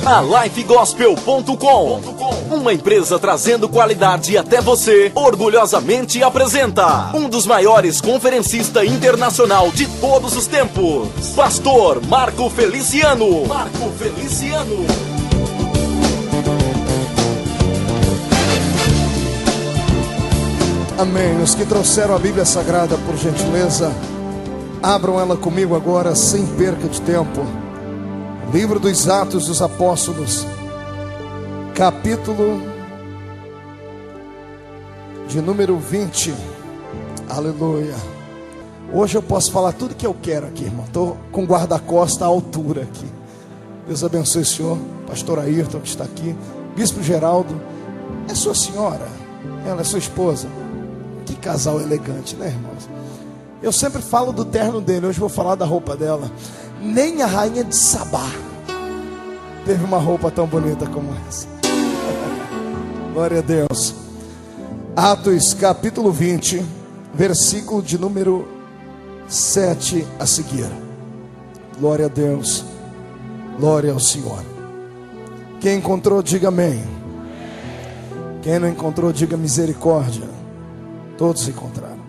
A lifegospel.com, uma empresa trazendo qualidade até você, orgulhosamente apresenta um dos maiores conferencistas internacional de todos os tempos, Pastor Marco Feliciano. Amém. Os que trouxeram a Bíblia Sagrada, por gentileza, abram ela comigo agora, sem perca de tempo. Livro dos Atos dos Apóstolos, capítulo de número 20. Aleluia. Hoje eu posso falar tudo que eu quero aqui, irmão. Estou com guarda-costa à altura aqui. Deus abençoe o senhor. Pastor Ayrton, que está aqui. Bispo Geraldo. É sua senhora? Ela é sua esposa? Que casal elegante, né, irmãos? Eu sempre falo do terno dele. Hoje vou falar da roupa dela. Nem a rainha de Sabá teve uma roupa tão bonita como essa. Glória a Deus. Atos capítulo 20, versículo de número 7 a seguir. Glória a Deus. Glória ao Senhor. Quem encontrou, diga amém. Quem não encontrou, diga misericórdia. Todos encontraram.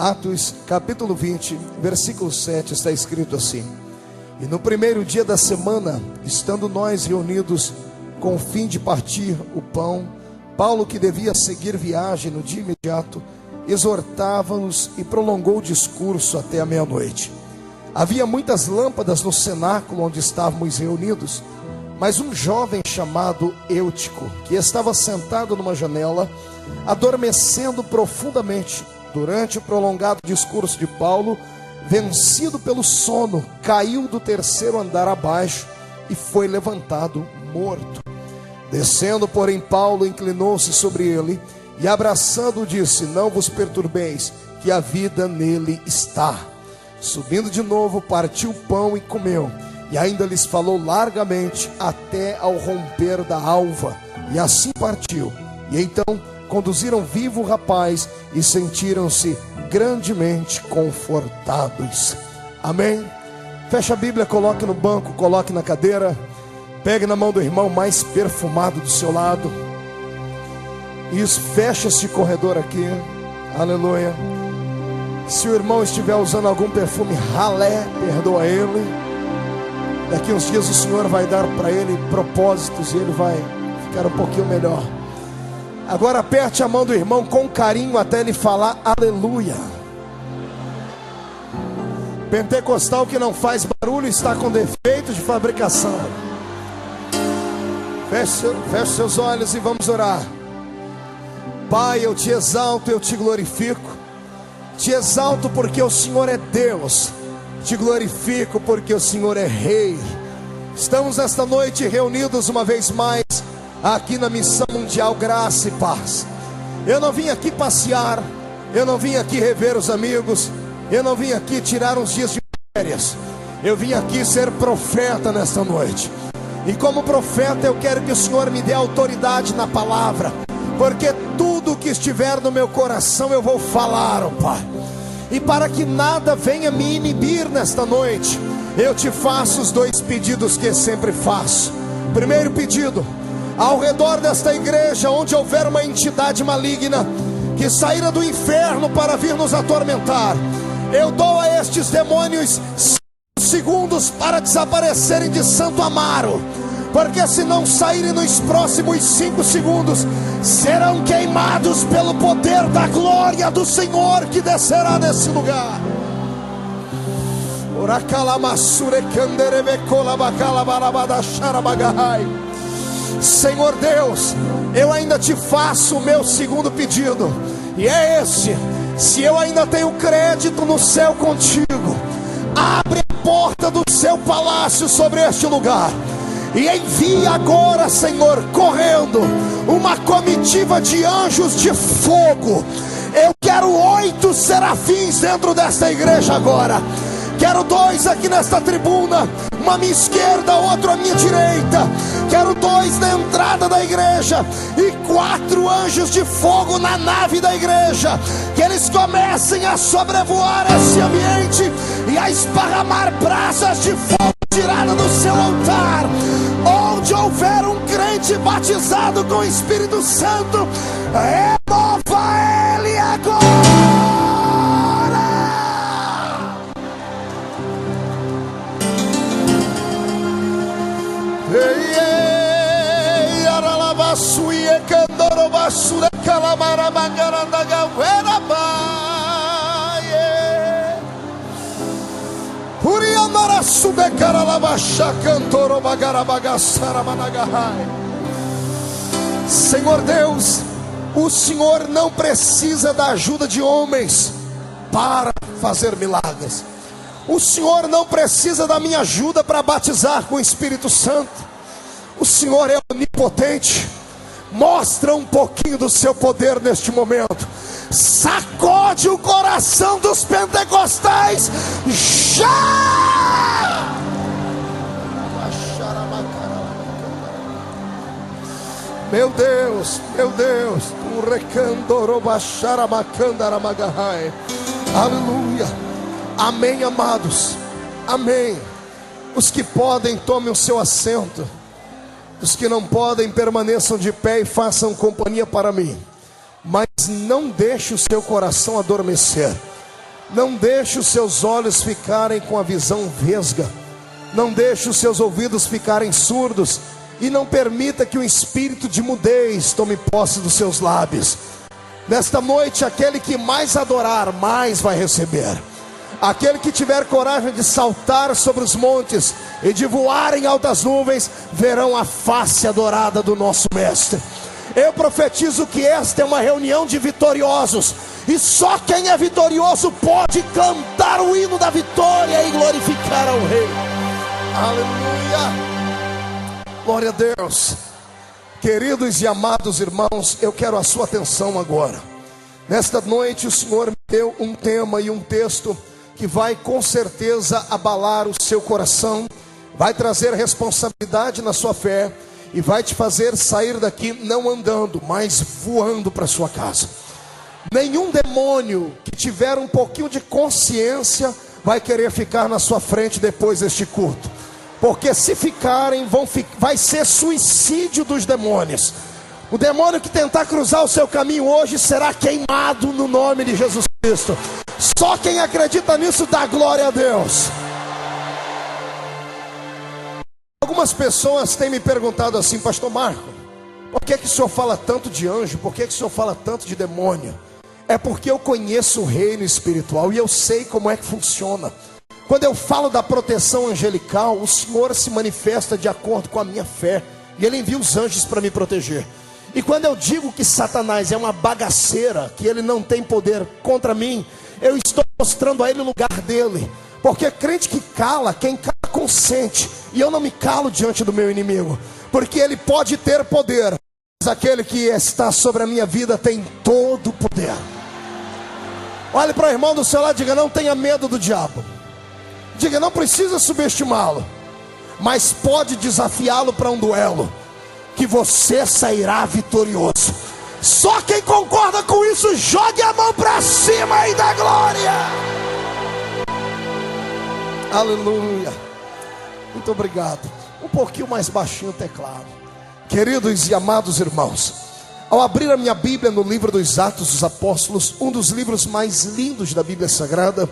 Atos capítulo 20, versículo 7, está escrito assim: E no primeiro dia da semana, estando nós reunidos com o fim de partir o pão, Paulo, que devia seguir viagem no dia imediato, exortava-nos e prolongou o discurso até a meia-noite. Havia muitas lâmpadas no cenáculo onde estávamos reunidos, mas um jovem chamado Eutico, que estava sentado numa janela, adormecendo profundamente durante o prolongado discurso de Paulo, vencido pelo sono, caiu do terceiro andar abaixo e foi levantado morto. Descendo, porém, Paulo inclinou-se sobre ele e, abraçando-o, disse: Não vos perturbeis, que a vida nele está. Subindo de novo, partiu o pão e comeu, e ainda lhes falou largamente até ao romper da alva, e assim partiu. E então conduziram vivo o rapaz e sentiram-se grandemente confortados. Amém? Feche a Bíblia, coloque no banco, coloque na cadeira. Pegue na mão do irmão mais perfumado do seu lado. Isso, feche esse corredor aqui. Aleluia. Se o irmão estiver usando algum perfume ralé, perdoa ele. Daqui uns dias o Senhor vai dar para ele propósitos e ele vai ficar um pouquinho melhor. Agora aperte a mão do irmão com carinho até ele falar aleluia. Pentecostal que não faz barulho está com defeito de fabricação. Feche seus olhos e vamos orar. Pai, eu te exalto, eu te glorifico. Te exalto porque o Senhor é Deus. Te glorifico porque o Senhor é Rei. Estamos esta noite reunidos uma vez mais aqui na Missão Mundial Graça e Paz. Eu não vim aqui passear, eu não vim aqui rever os amigos, eu não vim aqui tirar uns dias de férias. Eu vim aqui ser profeta nesta noite. E como profeta eu quero que o Senhor me dê autoridade na palavra, porque tudo que estiver no meu coração eu vou falar, ó Pai. E para que nada venha me inibir nesta noite, eu te faço os dois pedidos que sempre faço. Primeiro pedido: ao redor desta igreja, onde houver uma entidade maligna que saíra do inferno para vir nos atormentar, eu dou a estes demônios 5 segundos para desaparecerem de Santo Amaro, porque se não saírem nos próximos 5 segundos, serão queimados pelo poder da glória do Senhor que descerá nesse lugar. Senhor Deus, eu ainda te faço o meu segundo pedido, e é esse: se eu ainda tenho crédito no céu contigo, abre a porta do seu palácio sobre este lugar e envia agora, Senhor, correndo uma comitiva de anjos de fogo. Eu quero 8 serafins dentro desta igreja agora. Quero 2 aqui nesta tribuna, uma à minha esquerda, outro à minha direita. Quero 2 na entrada da igreja e 4 anjos de fogo na nave da igreja. Que eles comecem a sobrevoar esse ambiente e a esparramar brasas de fogo tirada do seu altar. Onde houver um crente batizado com o Espírito Santo, remova ele agora. Senhor Deus, o Senhor não precisa da ajuda de homens para fazer milagres. O Senhor não precisa da minha ajuda para batizar com o Espírito Santo. O Senhor é onipotente. Mostra um pouquinho do seu poder neste momento. Sacode o coração dos pentecostais já! Meu Deus, aleluia, amém, amados, amém. Os que podem, tomem o seu assento. Os que não podem, permaneçam de pé e façam companhia para mim. Mas não deixe o seu coração adormecer. Não deixe os seus olhos ficarem com a visão vesga. Não deixe os seus ouvidos ficarem surdos. E não permita que o espírito de mudez tome posse dos seus lábios. Nesta noite, aquele que mais adorar, mais vai receber. Aquele que tiver coragem de saltar sobre os montes e de voar em altas nuvens, verão a face adorada do nosso Mestre. Eu profetizo que esta é uma reunião de vitoriosos, e só quem é vitorioso pode cantar o hino da vitória e glorificar ao Rei. Aleluia, glória a Deus. Queridos e amados irmãos, eu quero a sua atenção agora. Nesta noite o Senhor me deu um tema e um texto que vai com certeza abalar o seu coração, vai trazer responsabilidade na sua fé e vai te fazer sair daqui não andando, mas voando para sua casa. Nenhum demônio que tiver um pouquinho de consciência vai querer ficar na sua frente depois deste culto, porque se ficarem, vai ser suicídio dos demônios. O demônio que tentar cruzar o seu caminho hoje será queimado no nome de Jesus Cristo. Só quem acredita nisso dá glória a Deus. Algumas pessoas têm me perguntado assim: Pastor Marco, por que o senhor fala tanto de anjo? Por que o senhor fala tanto de demônio? É porque eu conheço o reino espiritual e eu sei como é que funciona. Quando eu falo da proteção angelical, o Senhor se manifesta de acordo com a minha fé, e Ele envia os anjos para me proteger. E quando eu digo que Satanás é uma bagaceira, que ele não tem poder contra mim, eu estou mostrando a ele o lugar dele. Porque crente que cala, quem cala consente. E eu não me calo diante do meu inimigo, porque ele pode ter poder, mas aquele que está sobre a minha vida tem todo o poder. Olhe para o irmão do seu lado e diga: não tenha medo do diabo. Diga: não precisa subestimá-lo, mas pode desafiá-lo para um duelo, que você sairá vitorioso. Só quem concorda com isso, jogue a mão para cima e dá glória. Aleluia. Muito obrigado. Um pouquinho mais baixinho o teclado. Queridos e amados irmãos, ao abrir a minha Bíblia no livro dos Atos dos Apóstolos, um dos livros mais lindos da Bíblia Sagrada,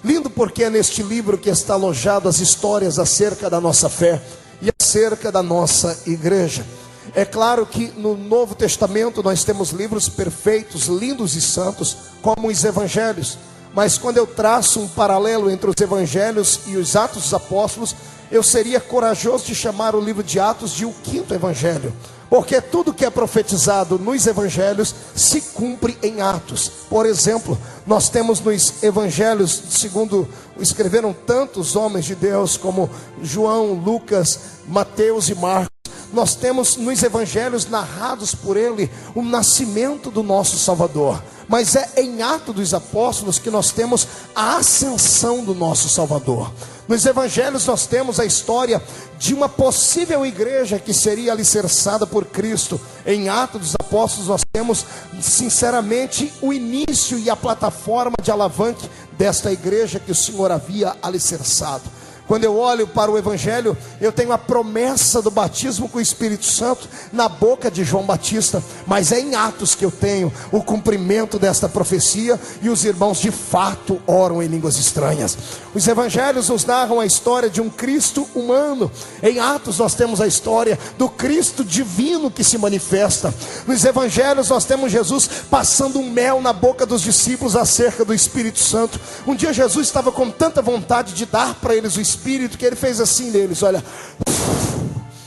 lindo porque é neste livro que está alojado as histórias acerca da nossa fé e acerca da nossa igreja. É claro que no Novo Testamento nós temos livros perfeitos, lindos e santos, como os Evangelhos. Mas quando eu traço um paralelo entre os Evangelhos e os Atos dos Apóstolos, eu seria corajoso de chamar o livro de Atos de o quinto Evangelho. Porque tudo que é profetizado nos Evangelhos se cumpre em Atos. Por exemplo, nós temos nos Evangelhos, segundo escreveram tantos homens de Deus como João, Lucas, Mateus e Marcos, nós temos nos Evangelhos narrados por ele o nascimento do nosso Salvador. Mas é em Atos dos Apóstolos que nós temos a ascensão do nosso Salvador. Nos Evangelhos nós temos a história de uma possível igreja que seria alicerçada por Cristo. Em Atos dos Apóstolos nós temos sinceramente o início e a plataforma de alavanque desta igreja que o Senhor havia alicerçado. Quando eu olho para o Evangelho, eu tenho a promessa do batismo com o Espírito Santo na boca de João Batista, mas é em Atos que eu tenho o cumprimento desta profecia, e os irmãos de fato oram em línguas estranhas. Os Evangelhos nos narram a história de um Cristo humano. Em Atos nós temos a história do Cristo divino que se manifesta. Nos Evangelhos nós temos Jesus passando um mel na boca dos discípulos acerca do Espírito Santo. Um dia Jesus estava com tanta vontade de dar para eles o Espírito, que ele fez assim neles, olha,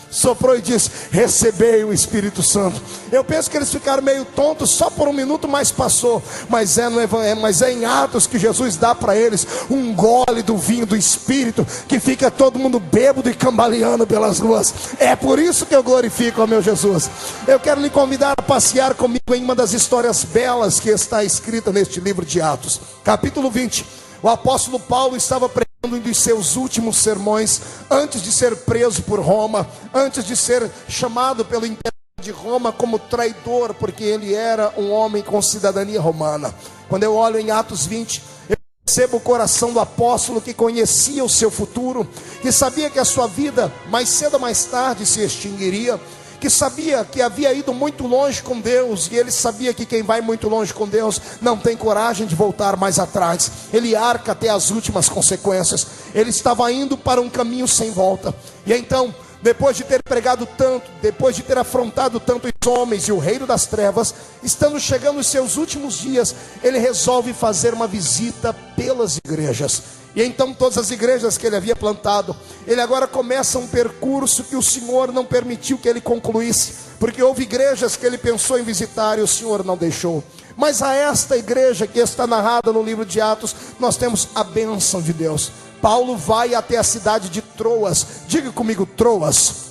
soprou e disse: recebei o Espírito Santo. Eu penso que eles ficaram meio tontos só por um minuto, mas passou. Mas é em Atos que Jesus dá para eles um gole do vinho do Espírito, que fica todo mundo bêbado e cambaleando pelas ruas. É por isso que eu glorifico ao meu Jesus. Eu quero lhe convidar a passear comigo em uma das histórias belas que está escrita neste livro de Atos, capítulo 20. O apóstolo Paulo estava pregando um dos seus últimos sermões, antes de ser preso por Roma, antes de ser chamado pelo imperador de Roma como traidor, porque ele era um homem com cidadania romana. Quando eu olho em Atos 20, eu percebo o coração do apóstolo, que conhecia o seu futuro, que sabia que a sua vida mais cedo ou mais tarde se extinguiria, que sabia que havia ido muito longe com Deus, e ele sabia que quem vai muito longe com Deus não tem coragem de voltar mais atrás. Ele arca até as últimas consequências. Ele estava indo para um caminho sem volta. E então, depois de ter pregado tanto, depois de ter afrontado tantos homens e o reino das trevas, estando chegando os seus últimos dias, ele resolve fazer uma visita pelas igrejas. E então todas as igrejas que ele havia plantado, ele agora começa um percurso que o Senhor não permitiu que ele concluísse, porque houve igrejas que ele pensou em visitar e o Senhor não deixou. Mas a esta igreja que está narrada no livro de Atos, nós temos a bênção de Deus. Paulo vai até a cidade de Troas. Diga comigo, Troas.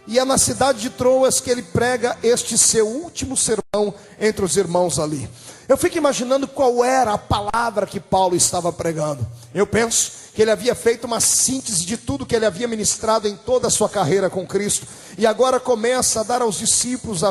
E é na cidade de Troas que ele prega este seu último sermão entre os irmãos ali. Eu fico imaginando qual era a palavra que Paulo estava pregando. Eu penso que ele havia feito uma síntese de tudo que ele havia ministrado em toda a sua carreira com Cristo, e agora começa a dar aos discípulos,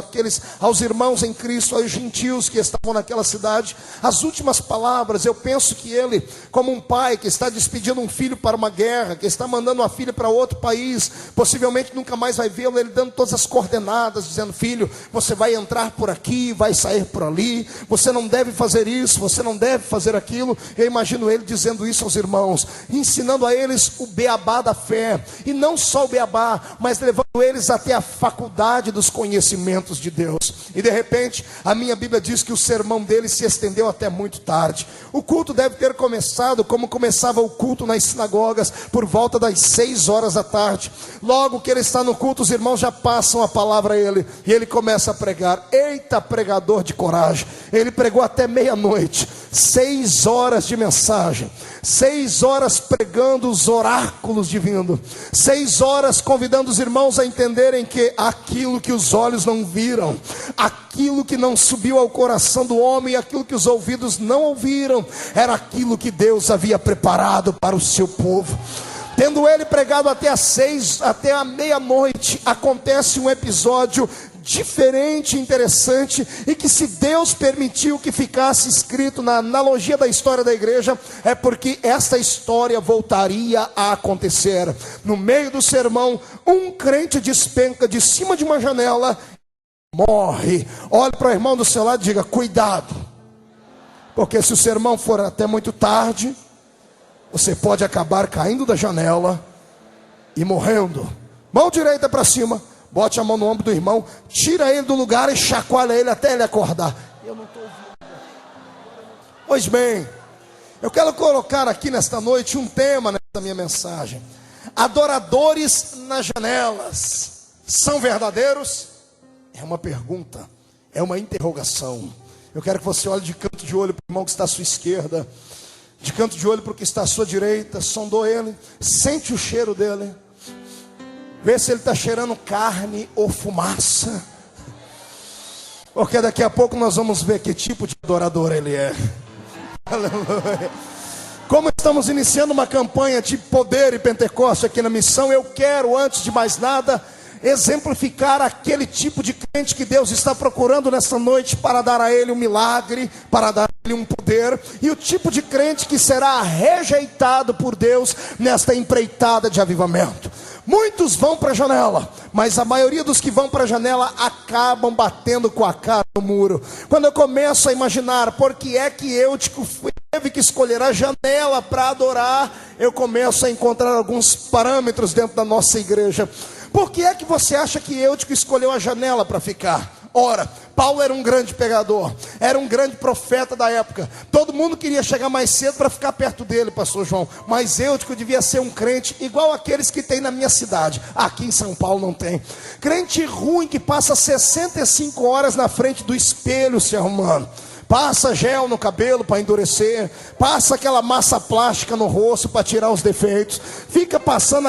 aos irmãos em Cristo, aos gentios que estavam naquela cidade, as últimas palavras. Eu penso que ele, como um pai que está despedindo um filho para uma guerra, que está mandando uma filha para outro país, possivelmente nunca mais vai vê-lo, ele dando todas as coordenadas, dizendo: filho, você vai entrar por aqui, vai sair por ali, você não deve fazer isso, você não deve fazer aquilo. Eu imagino ele dizendo isso aos irmãos, ensinando a eles o beabá da fé, e não só o beabá, mas levando eles até a faculdade dos conhecimentos de Deus. E de repente, a minha Bíblia diz que o sermão dele se estendeu até muito tarde. O culto deve ter começado como começava o culto nas sinagogas, por volta das 6 horas da tarde. Logo que ele está no culto, os irmãos já passam a palavra a ele, e ele começa a pregar. Eita, pregador de coragem! Ele pregou até meia-noite, 6 horas de mensagem, 6 horas pregando os oráculos divinos, 6 horas convidando os irmãos a entenderem que aquilo que os olhos não viram, aquilo que não subiu ao coração do homem, aquilo que os ouvidos não ouviram, era aquilo que Deus havia preparado para o seu povo. Tendo ele pregado até a meia-noite, acontece um episódio diferente, interessante, e que, se Deus permitiu que ficasse escrito na analogia da história da igreja, é porque esta história voltaria a acontecer. No meio do sermão, um crente despenca de cima de uma janela e morre. Olhe para o irmão do seu lado e diga: cuidado, porque se o sermão for até muito tarde, você pode acabar caindo da janela e morrendo. Mão direita para cima, bote a mão no ombro do irmão, tira ele do lugar e chacoalha ele até ele acordar. Eu não estou ouvindo. Pois bem, eu quero colocar aqui nesta noite um tema nesta minha mensagem: adoradores nas janelas são verdadeiros? É uma pergunta, é uma interrogação. Eu quero que você olhe de canto de olho para o irmão que está à sua esquerda, de canto de olho para o que está à sua direita, sondou ele, sente o cheiro dele, vê se ele está cheirando carne ou fumaça, porque daqui a pouco nós vamos ver que tipo de adorador ele é. Aleluia. Como estamos iniciando uma campanha de poder e Pentecoste aqui na missão, eu quero, antes de mais nada, exemplificar aquele tipo de crente que Deus está procurando nessa noite para dar a ele um milagre, para dar a ele um poder, e o tipo de crente que será rejeitado por Deus nesta empreitada de avivamento. Muitos vão para a janela, mas a maioria dos que vão para a janela acabam batendo com a cara no muro. Quando eu começo a imaginar por que é que Eutico teve que escolher a janela para adorar, eu começo a encontrar alguns parâmetros dentro da nossa igreja. Por que é que você acha que Eutico escolheu a janela para ficar? Ora, Paulo era um grande pregador, era um grande profeta da época. Todo mundo queria chegar mais cedo para ficar perto dele, pastor João. Mas Eutico devia ser um crente igual aqueles que tem na minha cidade. Aqui em São Paulo não tem. Crente ruim que passa 65 horas na frente do espelho se arrumando. Passa gel no cabelo para endurecer, passa aquela massa plástica no rosto para tirar os defeitos, fica passando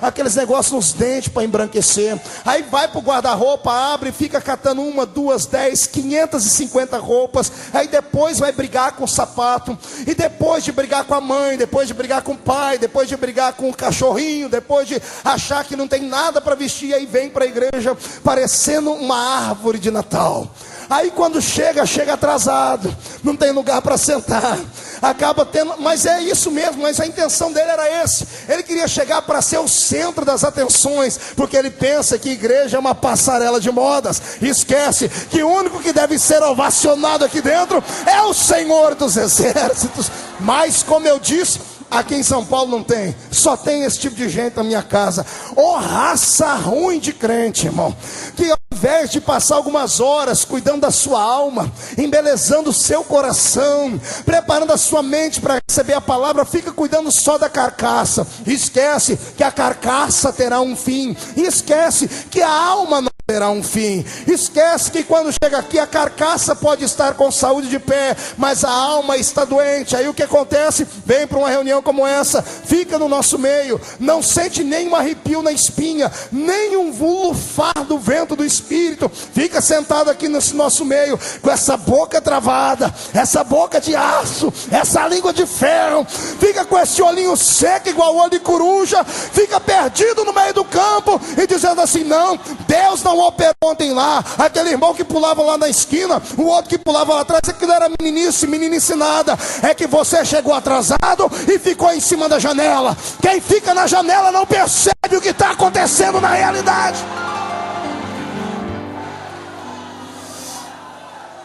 aqueles negócios nos dentes para embranquecer. Aí vai para o guarda-roupa, abre e fica catando 1, 2, 10, 550 roupas. Aí depois vai brigar com o sapato, e depois de brigar com a mãe, depois de brigar com o pai, depois de brigar com o cachorrinho, depois de achar que não tem nada para vestir, aí vem para a igreja parecendo uma árvore de Natal. Aí quando chega atrasado, não tem lugar para sentar, acaba tendo, mas é isso mesmo, mas a intenção dele era esse, ele queria chegar para ser o centro das atenções, porque ele pensa que igreja é uma passarela de modas, esquece que o único que deve ser ovacionado aqui dentro é o Senhor dos Exércitos. Mas como eu disse, aqui em São Paulo não tem, só tem esse tipo de gente na minha casa. Ô raça ruim de crente, irmão, que ao invés de passar algumas horas cuidando da sua alma, embelezando o seu coração, preparando a sua mente para receber a palavra, fica cuidando só da carcaça. Esquece que a carcaça terá um fim, esquece que a alma não terá um fim, esquece que quando chega aqui a carcaça pode estar com saúde de pé, mas a alma está doente. Aí o que acontece? Vem para uma reunião como essa, fica no nosso meio, não sente nem um arrepio na espinha, nem um lufar do vento do Espírito, fica sentado aqui nesse nosso meio, com essa boca travada, essa boca de aço, essa língua de ferro, fica com esse olhinho seco igual olho de coruja, fica perdido no meio do campo, e dizendo assim: não, Deus não operou ontem lá, aquele irmão que pulava lá na esquina, o outro que pulava lá atrás, aquilo era meninice nada, é que você chegou atrasado e ficou em cima da janela. Quem fica na janela não percebe o que está acontecendo na realidade.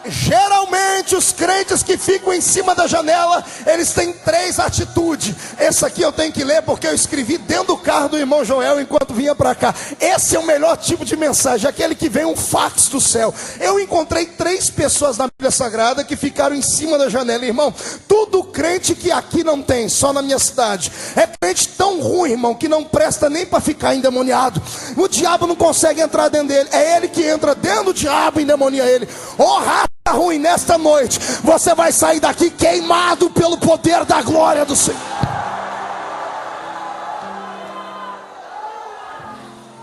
Geralmente os crentes que ficam em cima da janela, eles têm 3 atitudes. Essa aqui eu tenho que ler porque eu escrevi dentro do carro do irmão Joel enquanto vinha para cá. Esse é o melhor tipo de mensagem, aquele que vem um fax do céu. Eu encontrei 3 pessoas na Bíblia Sagrada que ficaram em cima da janela. Irmão, tudo crente que aqui não tem, só na minha cidade. É crente tão ruim, irmão, que não presta nem para ficar endemoniado. O diabo não consegue entrar dentro dele, é ele que entra dentro do diabo e endemonia ele. Ruim, nesta noite você vai sair daqui queimado pelo poder da glória do Senhor.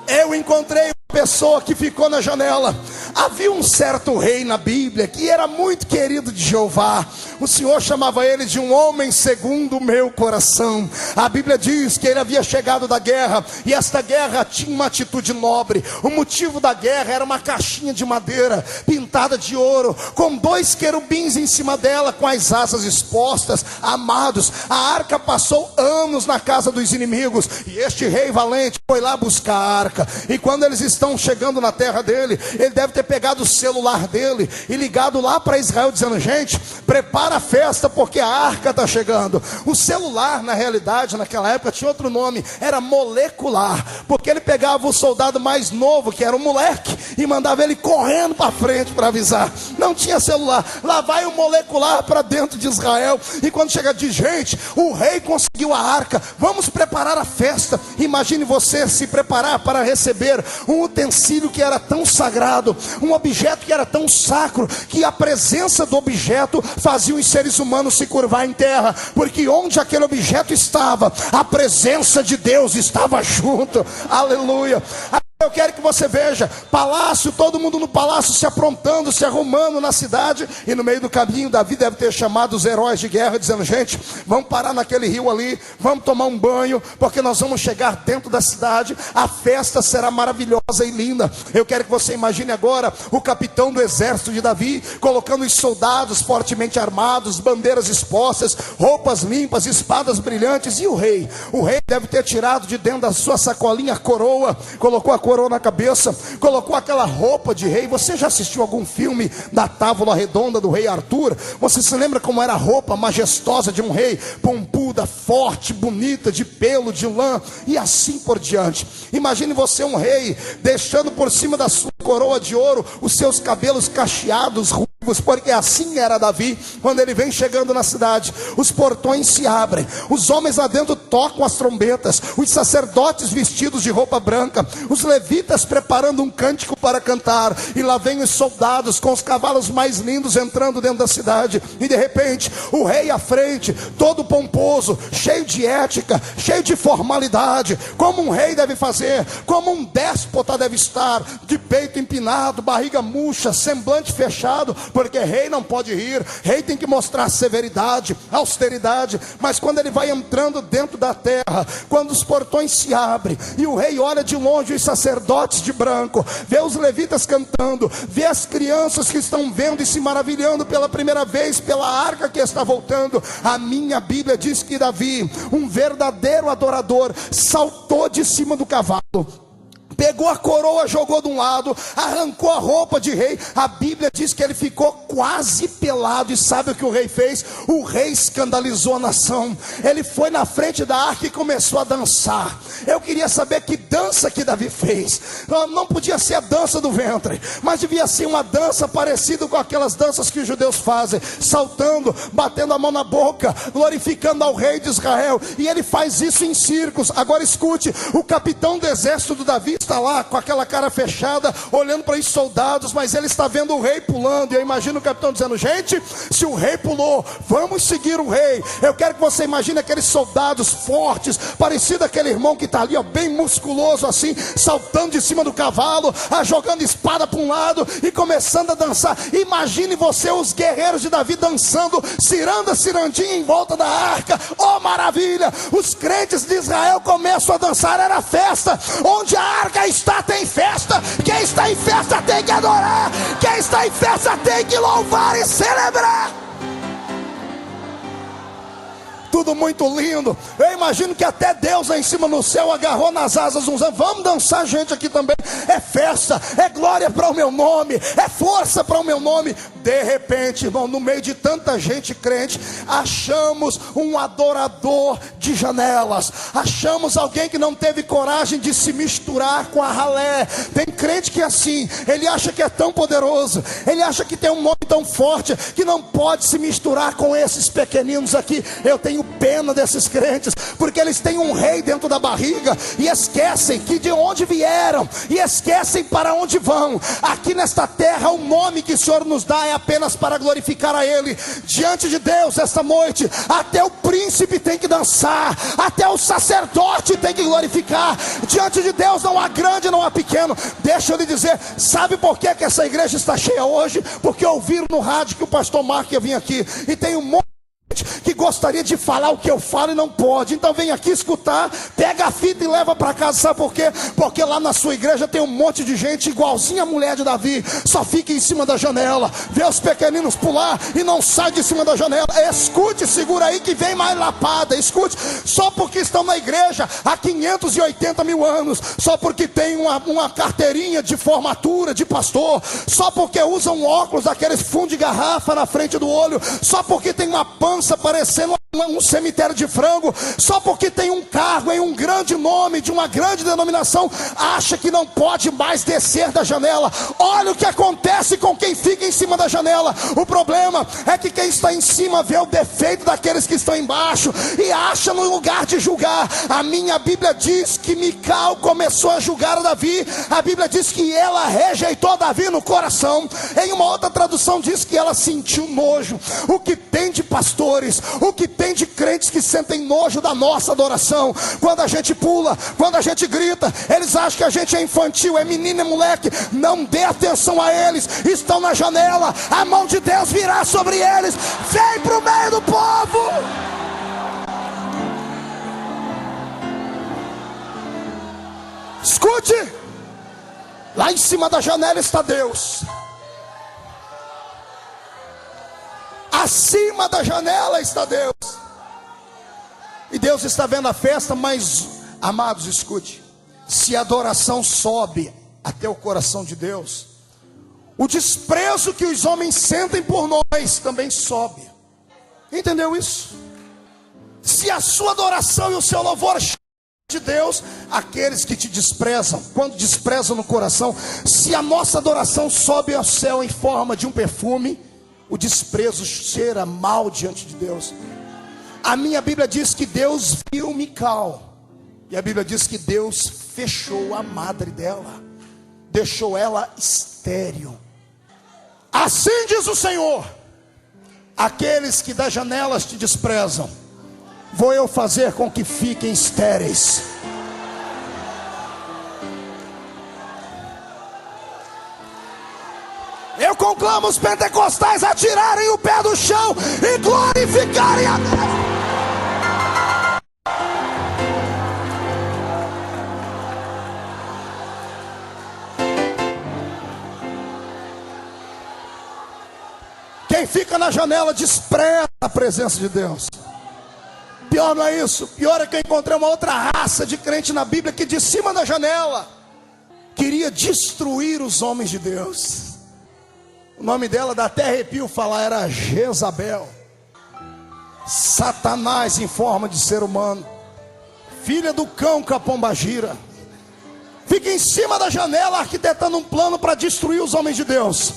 Eu encontrei uma pessoa que ficou na janela. Havia um certo rei na Bíblia que era muito querido de Jeová. O Senhor chamava ele de um homem segundo o meu coração. A Bíblia diz que ele havia chegado da guerra, e esta guerra tinha uma atitude nobre. O motivo da guerra era uma caixinha de madeira pintada de ouro, com 2 querubins em cima dela, com as asas expostas. Amados, a arca passou anos na casa dos inimigos, e este rei valente foi lá buscar a arca. E quando eles estão chegando na terra dele, ele deve ter pegado o celular dele e ligado lá para Israel, dizendo: gente, prepara a festa porque a arca está chegando. O celular, na realidade, naquela época tinha outro nome, era molecular, porque ele pegava o soldado mais novo, que era um moleque, e mandava ele correndo para frente para avisar. Não tinha celular, lá vai o molecular para dentro de Israel. E quando chega, diz: gente, o rei conseguiu a arca, vamos preparar a festa. Imagine você se preparar para receber um utensílio que era tão sagrado, um objeto que era tão sacro, que a presença do objeto fazia os seres humanos se curvar em terra, porque onde aquele objeto estava, a presença de Deus estava junto. Aleluia. Eu quero que você veja, palácio, todo mundo no palácio se aprontando, se arrumando na cidade. E no meio do caminho, Davi deve ter chamado os heróis de guerra, dizendo: gente, vamos parar naquele rio ali, vamos tomar um banho, porque nós vamos chegar dentro da cidade. A festa será maravilhosa e linda. Eu quero que você imagine agora o capitão do exército de Davi, colocando os soldados fortemente armados, bandeiras expostas, roupas limpas, espadas brilhantes. E o rei deve ter tirado de dentro da sua sacolinha a coroa, colocou a coroa na cabeça, colocou aquela roupa de rei. Você já assistiu algum filme da Távola Redonda do rei Arthur? Você se lembra como era a roupa majestosa de um rei? Pompuda, forte, bonita, de pelo, de lã e assim por diante. Imagine você, um rei, deixando por cima da sua coroa de ouro os seus cabelos cacheados, ruivos, porque assim era Davi. Quando ele vem chegando na cidade, os portões se abrem, os homens lá dentro tocam as trombetas, os sacerdotes vestidos de roupa branca, os levitas preparando um cântico para cantar, e lá vem os soldados com os cavalos mais lindos entrando dentro da cidade. E de repente o rei à frente, todo pomposo, cheio de ética, cheio de formalidade, como um rei deve fazer, como um déspota deve estar, de peito empinado, barriga murcha, semblante fechado, porque rei não pode rir, rei tem que mostrar severidade, austeridade. Mas quando ele vai entrando dentro da terra, quando os portões se abrem e o rei olha de longe os sacerdotes de branco, vê os levitas cantando, vê as crianças que estão vendo e se maravilhando pela primeira vez pela arca que está voltando, a minha Bíblia diz que Davi, um verdadeiro adorador, saltou de cima do cavalo, pegou a coroa, jogou de um lado, arrancou a roupa de rei. A Bíblia diz que ele ficou quase pelado. E sabe o que o rei fez? O rei escandalizou a nação. Ele foi na frente da arca e começou a dançar. Eu queria saber que dança que Davi fez. Não podia ser a dança do ventre, mas devia ser uma dança parecida com aquelas danças que os judeus fazem, saltando, batendo a mão na boca, glorificando ao rei de Israel. E ele faz isso em círculos. Agora escute, o capitão do exército do Davi está lá com aquela cara fechada, olhando para os soldados, mas ele está vendo o rei pulando. E eu imagino o capitão dizendo: gente, se o rei pulou, vamos seguir o rei. Eu quero que você imagine aqueles soldados fortes, parecido aquele irmão que está ali, ó, bem musculoso assim, saltando de cima do cavalo, jogando espada para um lado e começando a dançar. Imagine você os guerreiros de Davi dançando ciranda, cirandinha em volta da arca. Oh, maravilha! Os crentes de Israel começam a dançar. Era festa. Onde a arca está, tem festa. Quem está em festa tem que adorar. Quem está em festa tem que louvar e celebrar. Tudo muito lindo. Eu imagino que até Deus lá em cima no céu agarrou nas asas uns anjos. Vamos dançar, gente, aqui também. É festa, é glória para o meu nome, é força para o meu nome. De repente, irmão, no meio de tanta gente crente, achamos um adorador de janelas. Achamos alguém que não teve coragem de se misturar com a ralé. Tem crente que é assim, ele acha que é tão poderoso, ele acha que tem um nome tão forte, que não pode se misturar com esses pequeninos aqui. Eu tenho pena desses crentes, porque eles têm um rei dentro da barriga e esquecem que de onde vieram e esquecem para onde vão. Aqui nesta terra, o nome que o Senhor nos dá é apenas para glorificar a Ele. Diante de Deus esta noite, até o príncipe tem que dançar, até o sacerdote tem que glorificar. Diante de Deus não há grande, não há pequeno. Deixa eu lhe dizer, sabe por que essa igreja está cheia hoje? Porque ouviram no rádio que o pastor Marco ia vir aqui, e tem um monte que gostaria de falar o que eu falo e não pode. Então vem aqui escutar, pega a fita e leva para casa. Sabe por quê? Porque lá na sua igreja tem um monte de gente igualzinha a mulher de Davi, só fica em cima da janela, vê os pequeninos pular e não sai de cima da janela. Escute, segura aí que vem mais lapada. Escute, só porque estão na igreja há 580 mil anos, só porque tem uma carteirinha de formatura de pastor, só porque usam óculos daqueles fundo de garrafa na frente do olho, só porque tem uma pança parecendo um cemitério de frango, só porque tem um cargo em um grande nome de uma grande denominação, acha que não pode mais descer da janela. Olha o que acontece com quem fica em cima da janela. O problema é que quem está em cima vê o defeito daqueles que estão embaixo e acha no lugar de julgar. A minha Bíblia diz que Mical começou a julgar a Davi. A Bíblia diz que ela rejeitou Davi no coração. Em uma outra tradução diz que ela sentiu nojo. O que tem de pastores, O que tem de crentes que sentem nojo da nossa adoração, quando a gente pula, quando a gente grita, eles acham que a gente é infantil, é menino, é moleque. Não dê atenção a eles, estão na janela, a mão de Deus virá sobre eles. Vem para o meio do povo. Escute, lá em cima da janela está Deus. Acima da janela está Deus. E Deus está vendo a festa, mas, amados, escute. Se a adoração sobe até o coração de Deus, o desprezo que os homens sentem por nós também sobe. Entendeu isso? Se a sua adoração e o seu louvor de Deus, aqueles que te desprezam, quando desprezam no coração, se a nossa adoração sobe ao céu em forma de um perfume, o desprezo cheira mal diante de Deus. A minha Bíblia diz que Deus viu Mical, e a Bíblia diz que Deus fechou a madre dela, deixou ela estéril. Assim diz o Senhor: aqueles que das janelas te desprezam, vou eu fazer com que fiquem estéreis. Eu conclamo os pentecostais a tirarem o pé do chão e glorificarem a Deus. Quem fica na janela despreza a presença de Deus. Pior não é isso, pior é que eu encontrei uma outra raça de crente na Bíblia que de cima da janela queria destruir os homens de Deus. O nome dela dá até arrepio falar, era Jezabel. Satanás em forma de ser humano, filha do cão Capombagira. Fica em cima da janela arquitetando um plano para destruir os homens de Deus.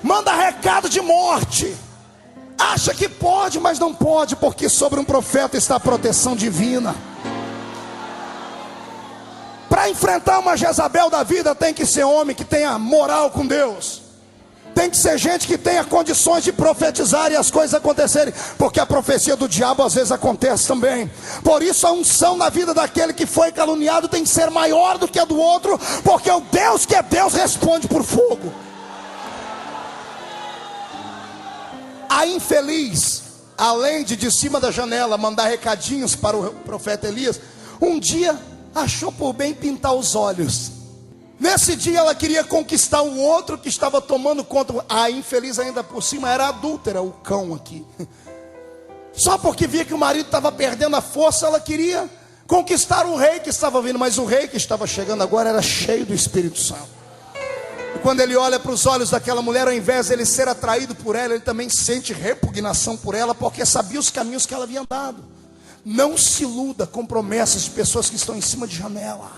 Manda recado de morte. Acha que pode, mas não pode, porque sobre um profeta está a proteção divina. Para enfrentar uma Jezabel da vida, tem que ser homem que tenha moral com Deus. Tem que ser gente que tenha condições de profetizar e as coisas acontecerem, porque a profecia do diabo às vezes acontece também. Por isso a unção na vida daquele que foi caluniado tem que ser maior do que a do outro, porque o Deus que é Deus responde por fogo. A infeliz, além de cima da janela mandar recadinhos para o profeta Elias, um dia achou por bem pintar os olhos. Nesse dia ela queria conquistar o outro que estava tomando conta. A infeliz ainda por cima era adúltera, o cão aqui. Só porque via que o marido estava perdendo a força, ela queria conquistar o rei que estava vindo. Mas o rei que estava chegando agora era cheio do Espírito Santo. E quando ele olha para os olhos daquela mulher, ao invés de ele ser atraído por ela, ele também sente repugnação por ela, porque sabia os caminhos que ela havia andado. Não se iluda com promessas de pessoas que estão em cima de janela.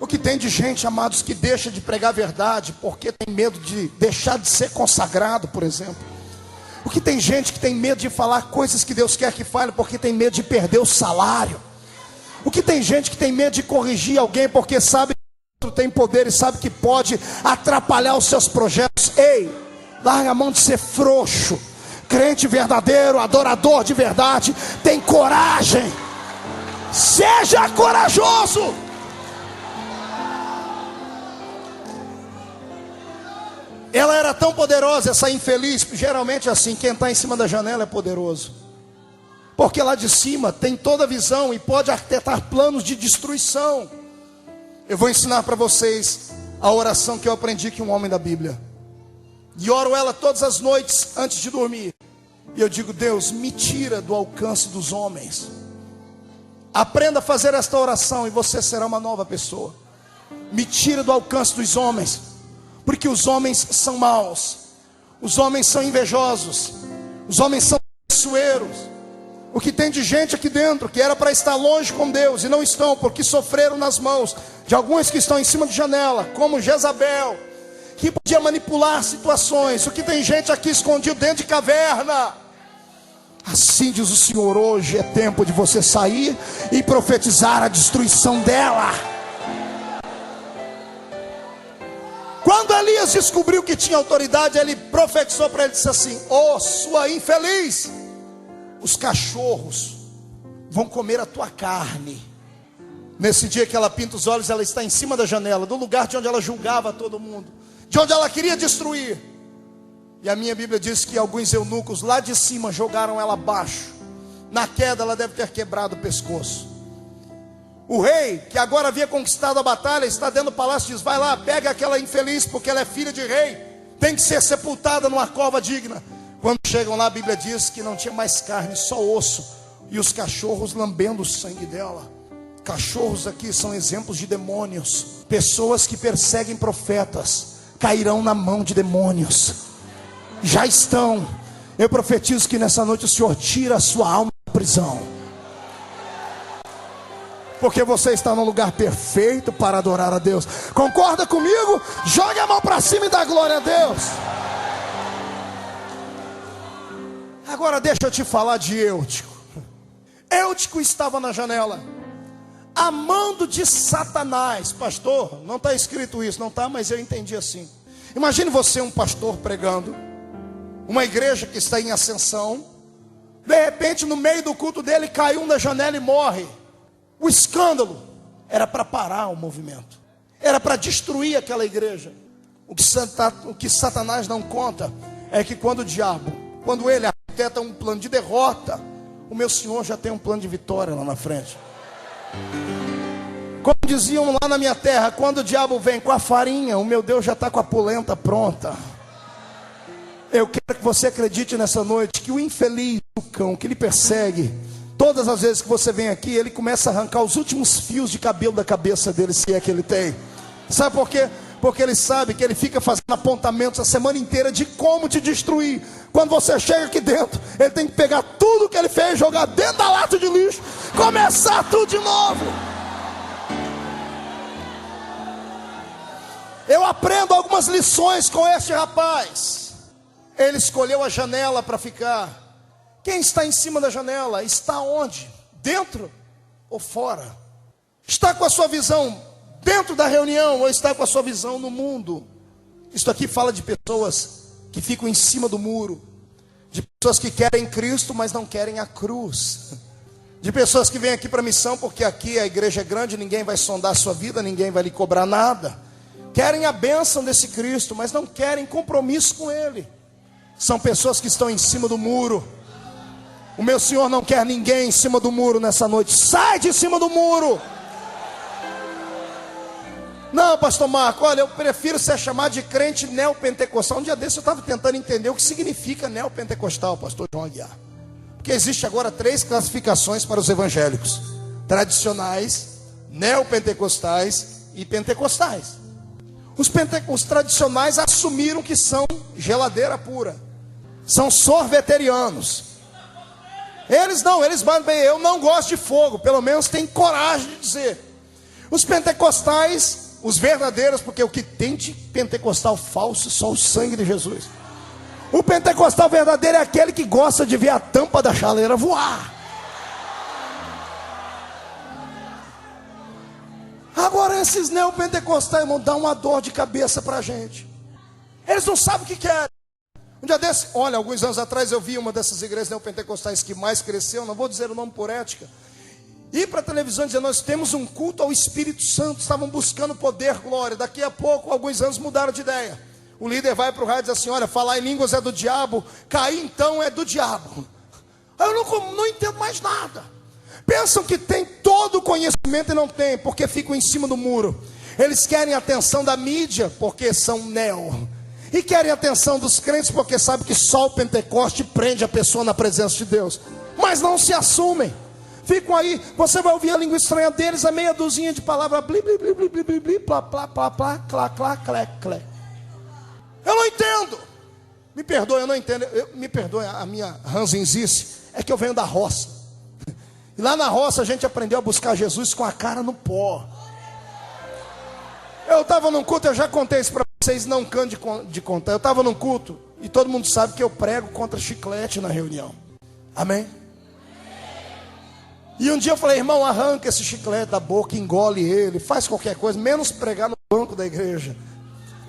O que tem de gente, amados, que deixa de pregar a verdade porque tem medo de deixar de ser consagrado, por exemplo. O que tem gente que tem medo de falar coisas que Deus quer que fale porque tem medo de perder o salário. O que tem gente que tem medo de corrigir alguém porque sabe que o outro tem poder e sabe que pode atrapalhar os seus projetos. Ei, larga a mão de ser frouxo. Crente verdadeiro, adorador de verdade, tem coragem. Seja corajoso. Ela era tão poderosa, essa infeliz. Geralmente é assim, quem está em cima da janela é poderoso, porque lá de cima tem toda a visão e pode arquitetar planos de destruição. Eu vou ensinar para vocês a oração que eu aprendi com um homem da Bíblia, e oro ela todas as noites antes de dormir. E eu digo: Deus, me tira do alcance dos homens. Aprenda a fazer esta oração e você será uma nova pessoa. Me tira do alcance dos homens, porque os homens são maus, os homens são invejosos, os homens são traiçoeiros. O que tem de gente aqui dentro que era para estar longe com Deus e não estão, porque sofreram nas mãos de alguns que estão em cima de janela, como Jezabel, que podia manipular situações. O que tem gente aqui escondido dentro de caverna. Assim diz o Senhor: hoje é tempo de você sair e profetizar a destruição dela. Quando Elias descobriu que tinha autoridade, ele profetizou para ele, disse assim: ó sua infeliz, os cachorros vão comer a tua carne. Nesse dia que ela pinta os olhos, ela está em cima da janela, do lugar de onde ela julgava todo mundo, de onde ela queria destruir. E a minha Bíblia diz que alguns eunucos lá de cima jogaram ela abaixo. Na queda ela deve ter quebrado o pescoço. O rei, que agora havia conquistado a batalha, está dentro do palácio e diz: vai lá, pega aquela infeliz, porque ela é filha de rei, tem que ser sepultada numa cova digna. Quando chegam lá, a Bíblia diz que não tinha mais carne, só osso, e os cachorros lambendo o sangue dela. Cachorros aqui são exemplos de demônios. Pessoas que perseguem profetas cairão na mão de demônios. Já estão. Eu profetizo que nessa noite o Senhor tira a sua alma da prisão, porque você está no lugar perfeito para adorar a Deus. Concorda comigo? Jogue a mão para cima e dá glória a Deus. Agora deixa eu te falar de Eutico. Eutico estava na janela, amando de Satanás. Pastor, não está escrito isso, não está, mas eu entendi assim. Imagine você, um pastor pregando, uma igreja que está em ascensão. De repente, no meio do culto dele, cai um da janela e morre. O escândalo era para parar o movimento, era para destruir aquela igreja. O que Satanás não conta é que quando o diabo, quando ele arquiteta um plano de derrota, o meu Senhor já tem um plano de vitória lá na frente. Como diziam lá na minha terra, quando o diabo vem com a farinha, o meu Deus já está com a polenta pronta. Eu quero que você acredite nessa noite que o infeliz, o cão que lhe persegue, todas as vezes que você vem aqui, ele começa a arrancar os últimos fios de cabelo da cabeça dele, se é que ele tem. Sabe por quê? Porque ele sabe que ele fica fazendo apontamentos a semana inteira de como te destruir. Quando você chega aqui dentro, ele tem que pegar tudo que ele fez, jogar dentro da lata de lixo, começar tudo de novo. Eu aprendo algumas lições com este rapaz. Ele escolheu a janela para ficar. Quem está em cima da janela está onde? Dentro ou fora? Está com a sua visão dentro da reunião ou está com a sua visão no mundo? Isto aqui fala de pessoas que ficam em cima do muro, de pessoas que querem Cristo, mas não querem a cruz, de pessoas que vêm aqui para a missão porque aqui a igreja é grande, ninguém vai sondar a sua vida, ninguém vai lhe cobrar nada. Querem a bênção desse Cristo, mas não querem compromisso com Ele. São pessoas que estão em cima do muro. O meu Senhor não quer ninguém em cima do muro nessa noite. Sai de cima do muro. Não, pastor Marco, olha, eu prefiro ser chamado de crente neopentecostal. Um dia desse eu estava tentando entender o que significa neopentecostal, pastor João Aguiar. Porque existe agora 3 classificações para os evangélicos: tradicionais, neopentecostais e pentecostais. Os tradicionais assumiram que são geladeira pura, são sorveterianos. Eles mandam bem, eu não gosto de fogo, pelo menos tem coragem de dizer. Os pentecostais, os verdadeiros, porque o que tem de pentecostal falso, só o sangue de Jesus. O pentecostal verdadeiro é aquele que gosta de ver a tampa da chaleira voar. Agora esses neopentecostais, irmão, dão uma dor de cabeça pra gente. Eles não sabem o que querem. Um dia desse, olha, alguns anos atrás eu vi uma dessas igrejas neopentecostais que mais cresceu, não vou dizer o nome por ética, ir para a televisão dizendo: nós temos um culto ao Espírito Santo, estavam buscando poder, glória. Daqui a pouco, alguns anos mudaram de ideia. O líder vai para o rádio e diz assim: olha, falar em línguas é do diabo, cair então é do diabo. Eu não entendo mais nada. Pensam que tem todo o conhecimento e não tem, porque ficam em cima do muro. Eles querem a atenção da mídia, porque são neo. E querem a atenção dos crentes, porque sabem que só o Pentecoste prende a pessoa na presença de Deus. Mas não se assumem. Ficam aí, você vai ouvir a língua estranha deles, a meia dúzia de palavras, bli, bli, bli, bli, bli, bli, bli, plá, plá, plá, plá, clá, clá, clé, clé. Eu não entendo. Me perdoe, eu não entendo. Me perdoe, a minha ranzinzice é que eu venho da roça. E lá na roça a gente aprendeu a buscar Jesus com a cara no pó. Eu estava num culto, eu já contei isso para vocês, não canso de contar. Eu estava num culto e todo mundo sabe que eu prego contra chiclete na reunião. Amém? E um dia eu falei: irmão, arranca esse chiclete da boca, engole ele, faz qualquer coisa, menos pregar no banco da igreja.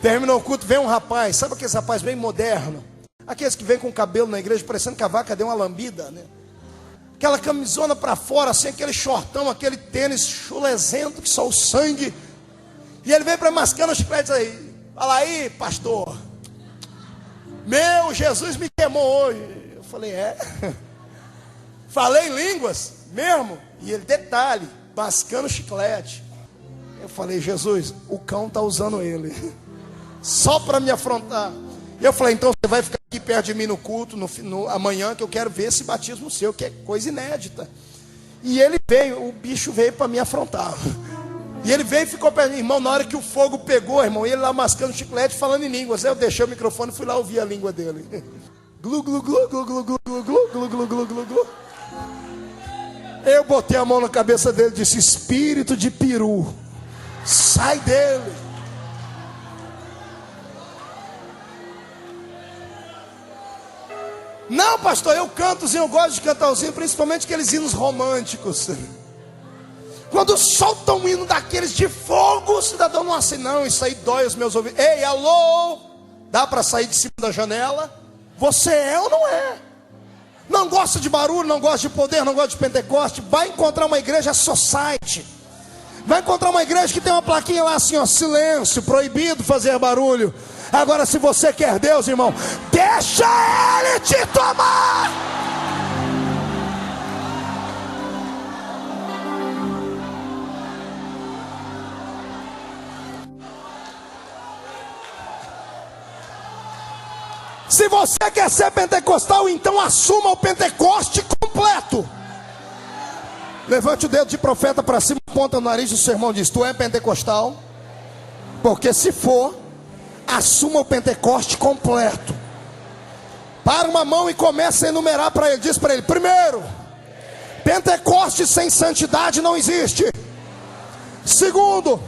Terminou o culto, vem um rapaz, sabe aquele rapaz bem moderno? Aqueles que vem com o cabelo na igreja parecendo que a vaca deu uma lambida, né? aquela camisona para fora, assim, aquele shortão, aquele tênis chulezento, que só o sangue. E ele veio para mascando os chicletes aí. Fala aí, pastor. Meu, Jesus me queimou hoje. Eu falei, Falei em línguas mesmo. E ele, detalhe, mascando chiclete. Eu falei, Jesus, o cão está usando ele só para me afrontar. E eu falei, então você vai ficar aqui perto de mim no culto, amanhã, que eu quero ver esse batismo seu, que é coisa inédita. E ele veio, o bicho veio para me afrontar. E ele veio e ficou perto de mim, irmão. Na hora que o fogo pegou, irmão, ele lá mascando chiclete, falando em línguas. Aí eu deixei o microfone e fui lá ouvir a língua dele. Glu, glu, glu, glu, glu, glu, glu, glu, glu, glu, glu, glu, glu. Eu botei a mão na cabeça dele e disse, espírito de peru, sai dele. Não, pastor, eu cantozinho, eu gosto de cantarzinho, principalmente aqueles hinos românticos. Quando soltam um hino daqueles de fogo, o cidadão não assim, não, isso aí dói os meus ouvidos. Ei, alô, dá para sair de cima da janela? Você é ou não é? Não gosta de barulho, não gosta de poder, não gosta de Pentecoste? Vai encontrar uma igreja society. Vai encontrar uma igreja que tem uma plaquinha lá assim, ó, silêncio, proibido fazer barulho. Agora, se você quer Deus, irmão, deixa Ele te tomar. Se você quer ser pentecostal, então assuma o Pentecoste completo. Levante o dedo de profeta para cima, aponta no nariz do seu irmão e diz, tu é pentecostal? Porque se for, assuma o Pentecoste completo. Para uma mão e comece a enumerar para ele. Diz para ele, primeiro, Pentecoste sem santidade não existe. Segundo,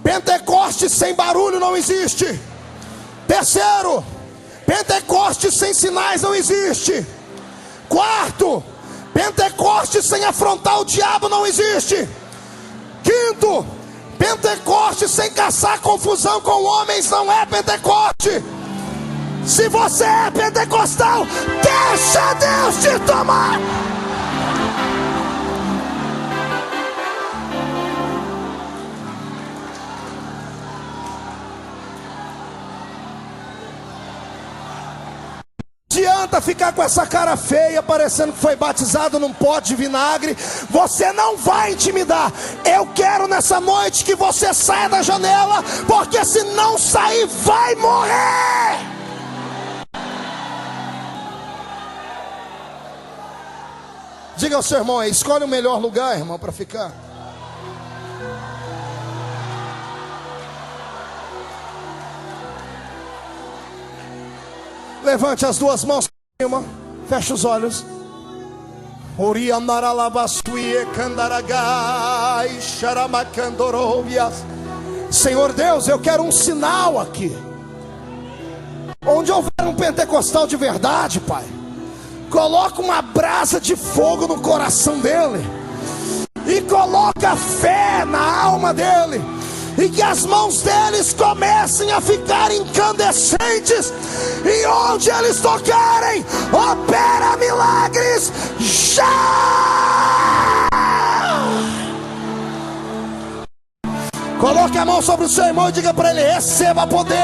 Pentecoste sem barulho não existe. Terceiro, Pentecoste sem sinais não existe. Quarto, Pentecoste sem afrontar o diabo não existe. Quinto, Pentecoste sem caçar confusão com homens não é Pentecoste. Se você é pentecostal, deixa Deus te tomar. Não adianta ficar com essa cara feia, parecendo que foi batizado num pote de vinagre. Você não vai intimidar. Eu quero nessa noite que você saia da janela, porque se não sair, vai morrer. Diga ao seu irmão aí, escolhe o melhor lugar, irmão, para ficar. Levante as duas mãos para cima, feche os olhos. Senhor Deus, eu quero um sinal aqui. Onde houver um pentecostal de verdade, Pai, coloca uma brasa de fogo no coração dele e coloca fé na alma dele, e que as mãos deles comecem a ficar incandescentes, e onde eles tocarem, opera milagres já. Coloque a mão sobre o seu irmão e diga para ele, receba poder.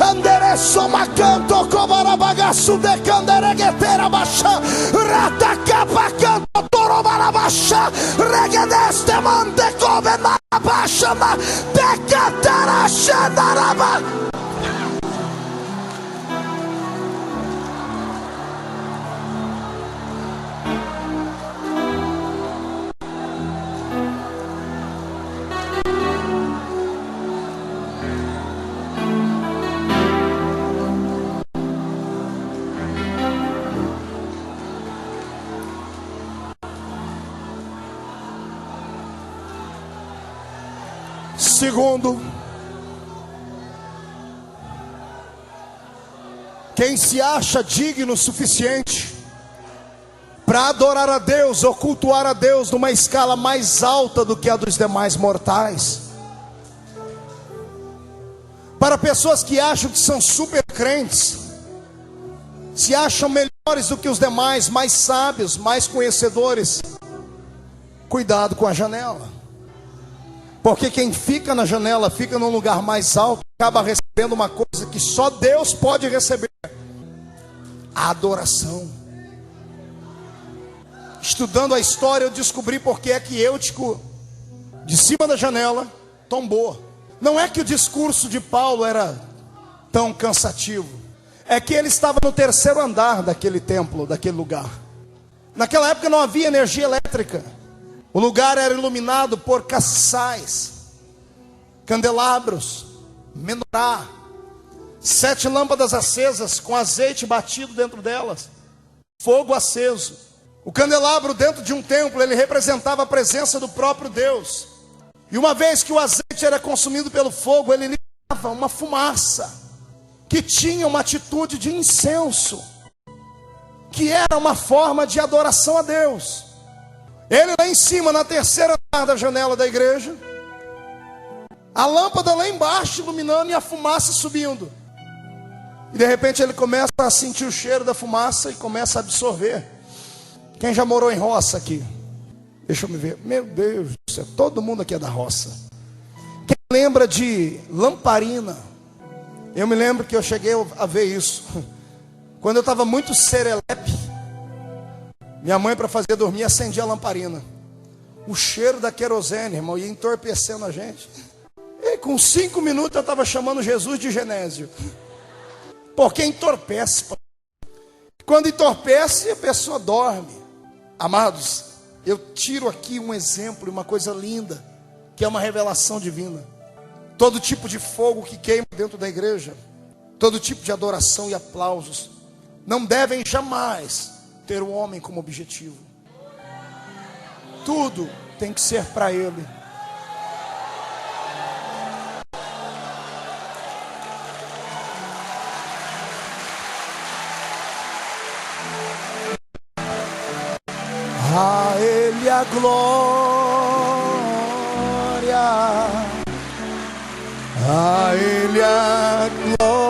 Anderesso macanto cobarabagaço de canderegueteira baixa ratacapa canto torobarabaixa regedeste mante covena baixa ma decatara xandaraba. Segundo, quem se acha digno o suficiente para adorar a Deus ou cultuar a Deus numa escala mais alta do que a dos demais mortais, Para pessoas que acham que são super crentes, se acham melhores do que os demais, mais sábios, mais conhecedores. Cuidado com a janela, porque quem fica na janela, fica num lugar mais alto, acaba recebendo uma coisa que só Deus pode receber: a adoração. Estudando a história, eu descobri porque é que Eutico, de cima da janela, tombou. Não é que o discurso de Paulo era tão cansativo, é que ele estava no terceiro andar daquele templo, daquele lugar. Naquela época não havia energia elétrica. O lugar era iluminado por castiçais, candelabros, menorá, 7 lâmpadas acesas com azeite batido dentro delas, fogo aceso. O candelabro dentro de um templo, ele representava a presença do próprio Deus. E uma vez que o azeite era consumido pelo fogo, ele liberava uma fumaça que tinha uma atitude de incenso, que era uma forma de adoração a Deus. Ele lá em cima, na terceira andar da janela da igreja, a lâmpada lá embaixo iluminando e a fumaça subindo. E de repente ele começa a sentir o cheiro da fumaça e começa a absorver. Quem já morou em roça aqui? Deixa eu me ver. Meu Deus do céu, todo mundo aqui é da roça. Quem lembra de lamparina? Eu me lembro que eu cheguei a ver isso quando eu estava muito serelepe. Minha mãe, para fazer dormir, acendia a lamparina. O cheiro da querosene, irmão, ia entorpecendo a gente. E com 5 minutos eu estava chamando Jesus de Genésio. Porque entorpece. Quando entorpece, a pessoa dorme. Amados, eu tiro aqui um exemplo, uma coisa linda, que é uma revelação divina. Todo tipo de fogo que queima dentro da igreja, todo tipo de adoração e aplausos, não devem jamais ter o homem como objetivo. Tudo tem que ser para Ele. A Ele a glória, a Ele a glória,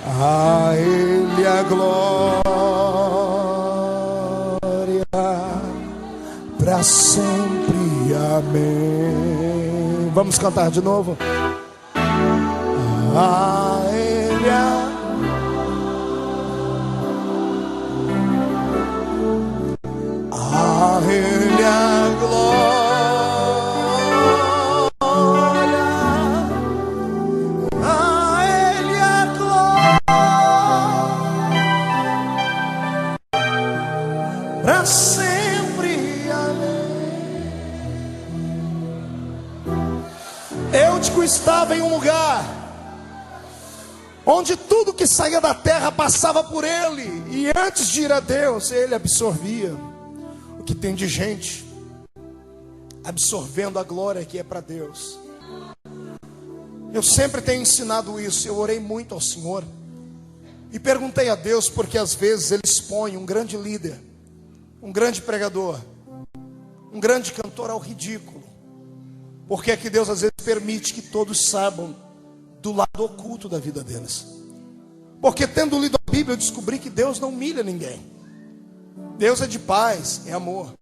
a Ele a glória, para sempre, amém. Vamos cantar de novo. A Ele a Ele a glória, a Ele a glória, para sempre, amém. Eutico estava em um lugar onde tudo que saía da terra passava por ele, e antes de ir a Deus, ele absorvia. Que tem de gente absorvendo a glória que é para Deus. Eu sempre tenho ensinado isso. Eu orei muito ao Senhor e perguntei a Deus, porque às vezes Ele expõe um grande líder, um grande pregador, um grande cantor ao ridículo. Porque é que Deus às vezes permite que todos saibam do lado oculto da vida deles? Porque tendo lido a Bíblia, eu descobri que Deus não humilha ninguém. Deus é de paz, é amor.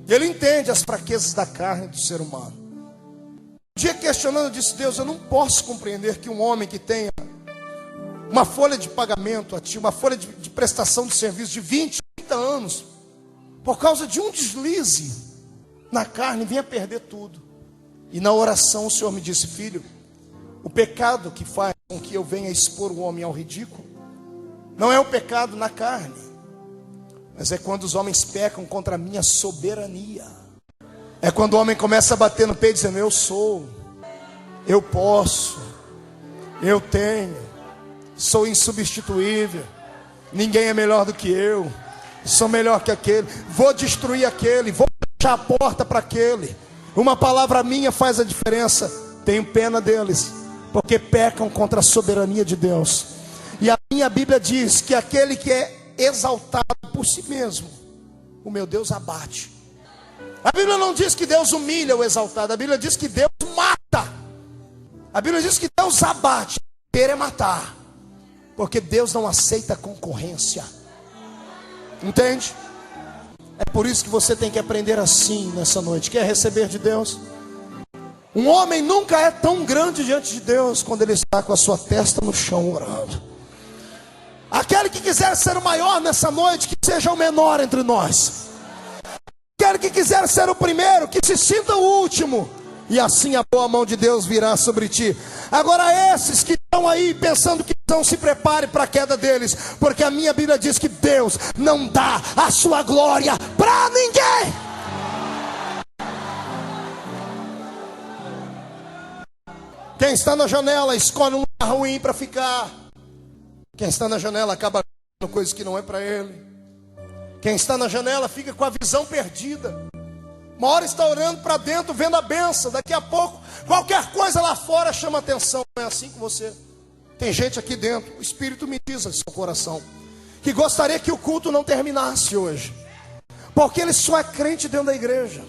Ele entende as fraquezas da carne do ser humano. Um dia questionando, eu disse: Deus, eu não posso compreender que um homem que tenha uma folha de pagamento, uma folha de prestação de serviço de 20, 30 anos, por causa de um deslize na carne, venha perder tudo. E na oração o Senhor me disse: filho, o pecado que faz com que eu venha expor o homem ao ridículo não é o pecado na carne, mas é quando os homens pecam contra a minha soberania. É quando o homem começa a bater no peito dizendo: eu sou, eu posso, eu tenho, sou insubstituível, ninguém é melhor do que eu, sou melhor que aquele, vou destruir aquele, vou fechar a porta para aquele. Uma palavra minha faz a diferença. Tenho pena deles, porque pecam contra a soberania de Deus. E a minha Bíblia diz que aquele que é exaltado por si mesmo, o meu Deus abate. A Bíblia não diz que Deus humilha o exaltado. A Bíblia diz que Deus mata. A Bíblia diz que Deus abate. Querer matar. Porque Deus não aceita concorrência. Entende? É por isso que você tem que aprender assim nessa noite. Quer receber de Deus? Um homem nunca é tão grande diante de Deus quando ele está com a sua testa no chão orando. Aquele que quiser ser o maior nessa noite, que seja o menor entre nós. Aquele que quiser ser o primeiro, que se sinta o último. E assim a boa mão de Deus virá sobre ti. Agora esses que estão aí pensando que não, se prepare para a queda deles. Porque a minha Bíblia diz que Deus não dá a sua glória para ninguém. Quem está na janela escolhe um lugar ruim para ficar. Quem está na janela acaba fazendo coisas que não é para ele. Quem está na janela fica com a visão perdida. Uma hora está orando para dentro, vendo a bênção. Daqui a pouco, qualquer coisa lá fora chama atenção. Não é assim com você? Tem gente aqui dentro, o Espírito me diz no seu coração, que gostaria que o culto não terminasse hoje. Porque ele só é crente dentro da igreja.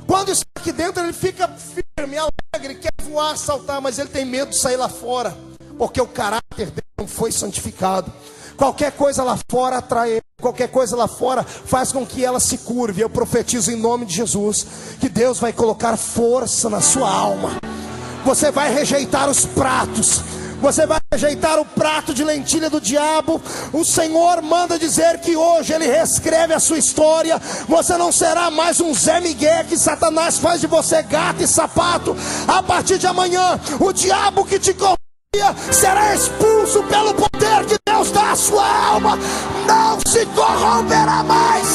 Quando está aqui dentro, ele fica firme, alegre, quer voar, saltar, mas ele tem medo de sair lá fora. Porque o caráter dele não foi santificado. Qualquer coisa lá fora atrai ele. Qualquer coisa lá fora faz com que ela se curve. Eu profetizo em nome de Jesus que Deus vai colocar força na sua alma. Você vai rejeitar os pratos. Você vai rejeitar o prato de lentilha do diabo. O Senhor manda dizer que hoje Ele reescreve a sua história. Você não será mais um Zé Miguel que Satanás faz de você gato e sapato. A partir de amanhã, o diabo que te corrompia será expulso pelo poder que Deus dá à sua alma. Não se corromperá mais.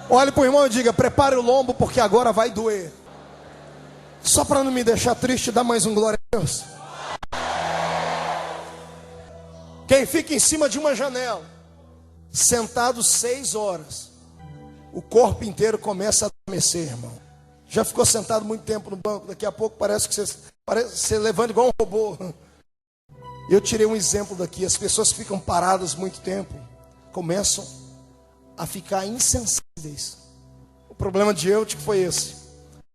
Olhe para o irmão e diga: prepare o lombo porque agora vai doer. Só para não me deixar triste, dá mais um glória a Deus. Quem fica em cima de uma janela, sentado 6 horas, o corpo inteiro começa a adormecer, irmão. Já ficou sentado muito tempo no banco, daqui a pouco parece que você levanta igual um robô. Eu tirei um exemplo daqui. As pessoas que ficam paradas muito tempo começam a ficar insensíveis. O problema de Eutico foi esse.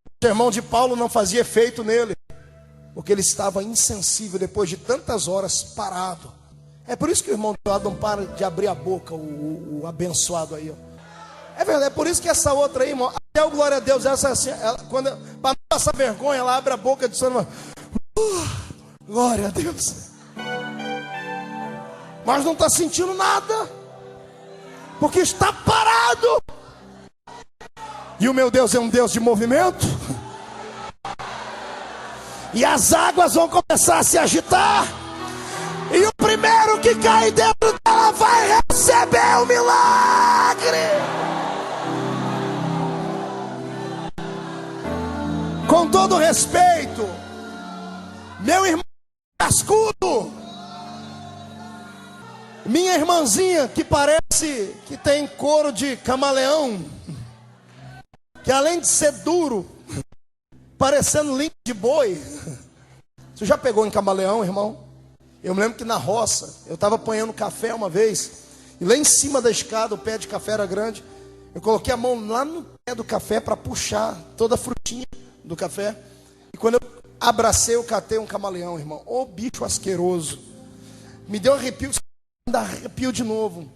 O sermão de Paulo não fazia efeito nele, porque ele estava insensível depois de tantas horas parado. É por isso que o irmão não para de abrir a boca, o abençoado aí, ó. É verdade, é por isso que essa outra aí, irmão, até o glória a Deus, essa assim, quando para não passar vergonha, ela abre a boca de sono, glória a Deus. Mas não está sentindo nada, porque está parado. E o meu Deus é um Deus de movimento. E as águas vão começar a se agitar. E o primeiro que cai dentro dela vai receber o milagre. Com todo respeito, meu irmão cascudo, minha irmãzinha que parece que tem couro de camaleão, que além de ser duro, parecendo língua de boi. Você já pegou em camaleão, irmão? Eu me lembro que na roça, eu estava apanhando café uma vez, e lá em cima da escada, o pé de café era grande, eu coloquei a mão lá no pé do café para puxar toda a frutinha do café, e quando eu abracei, eu catei um camaleão, irmão. Ô bicho asqueroso, me deu um arrepio, ainda arrepio de novo.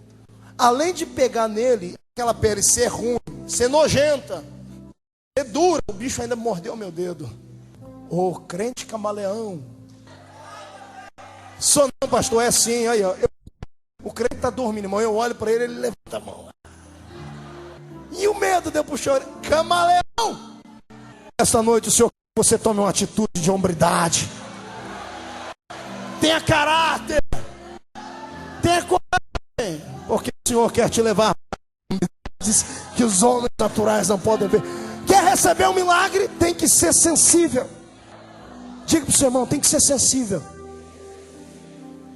Além de pegar nele, aquela pele ser ruim, ser nojenta, ser dura, o bicho ainda mordeu meu dedo. Ô crente camaleão. Só não, pastor, é assim, aí, ó. O crente está dormindo, irmão, eu olho para ele, ele levanta a mão. E o medo de eu puxar, camaleão. Esta noite o Senhor, você tome uma atitude de hombridade. Tenha caráter. Tenha coragem. Porque o Senhor quer te levar a que os homens naturais não podem ver. Quer receber um milagre? Tem que ser sensível. Diga para o seu irmão, tem que ser sensível.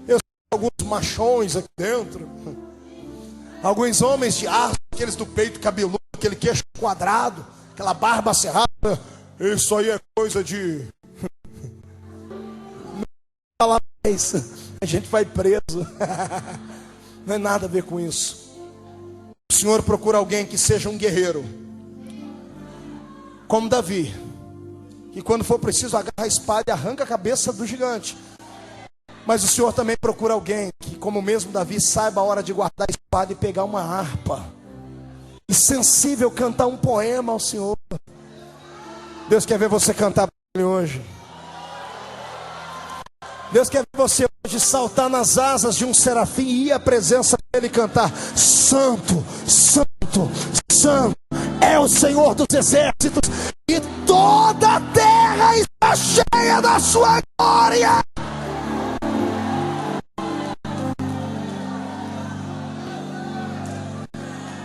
Eu sei alguns machões aqui dentro. Alguns homens de aço, aqueles do peito cabeludo, aquele queixo quadrado, aquela barba cerrada. Isso aí é coisa de... Não fala mais. A gente vai preso. Não é nada a ver com isso. O Senhor procura alguém que seja um guerreiro, como Davi, que quando for preciso agarra a espada e arranca a cabeça do gigante. Mas o Senhor também procura alguém que, como mesmo Davi, saiba a hora de guardar a espada e pegar uma harpa, e sensível cantar um poema ao Senhor. Deus quer ver você cantar para Ele hoje. Deus quer ver você hoje saltar nas asas de um serafim e ir à presença dele e cantar: Santo, Santo, Santo é o Senhor dos exércitos, e toda a terra está cheia da sua glória.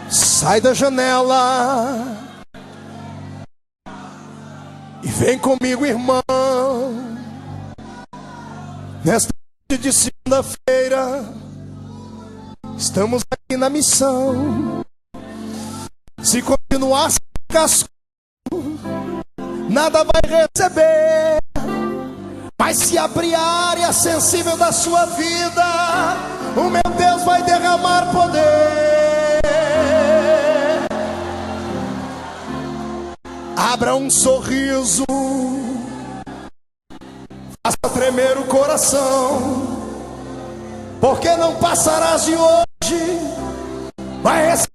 Sai da janela e vem comigo, irmão. Nesta noite de segunda-feira, estamos aqui na missão. Se continuar sem casco, nada vai receber. Mas se abrir a área sensível da sua vida, o meu Deus vai derramar poder. Abra um sorriso, faça tremer o coração, porque não passarás de hoje, vai receber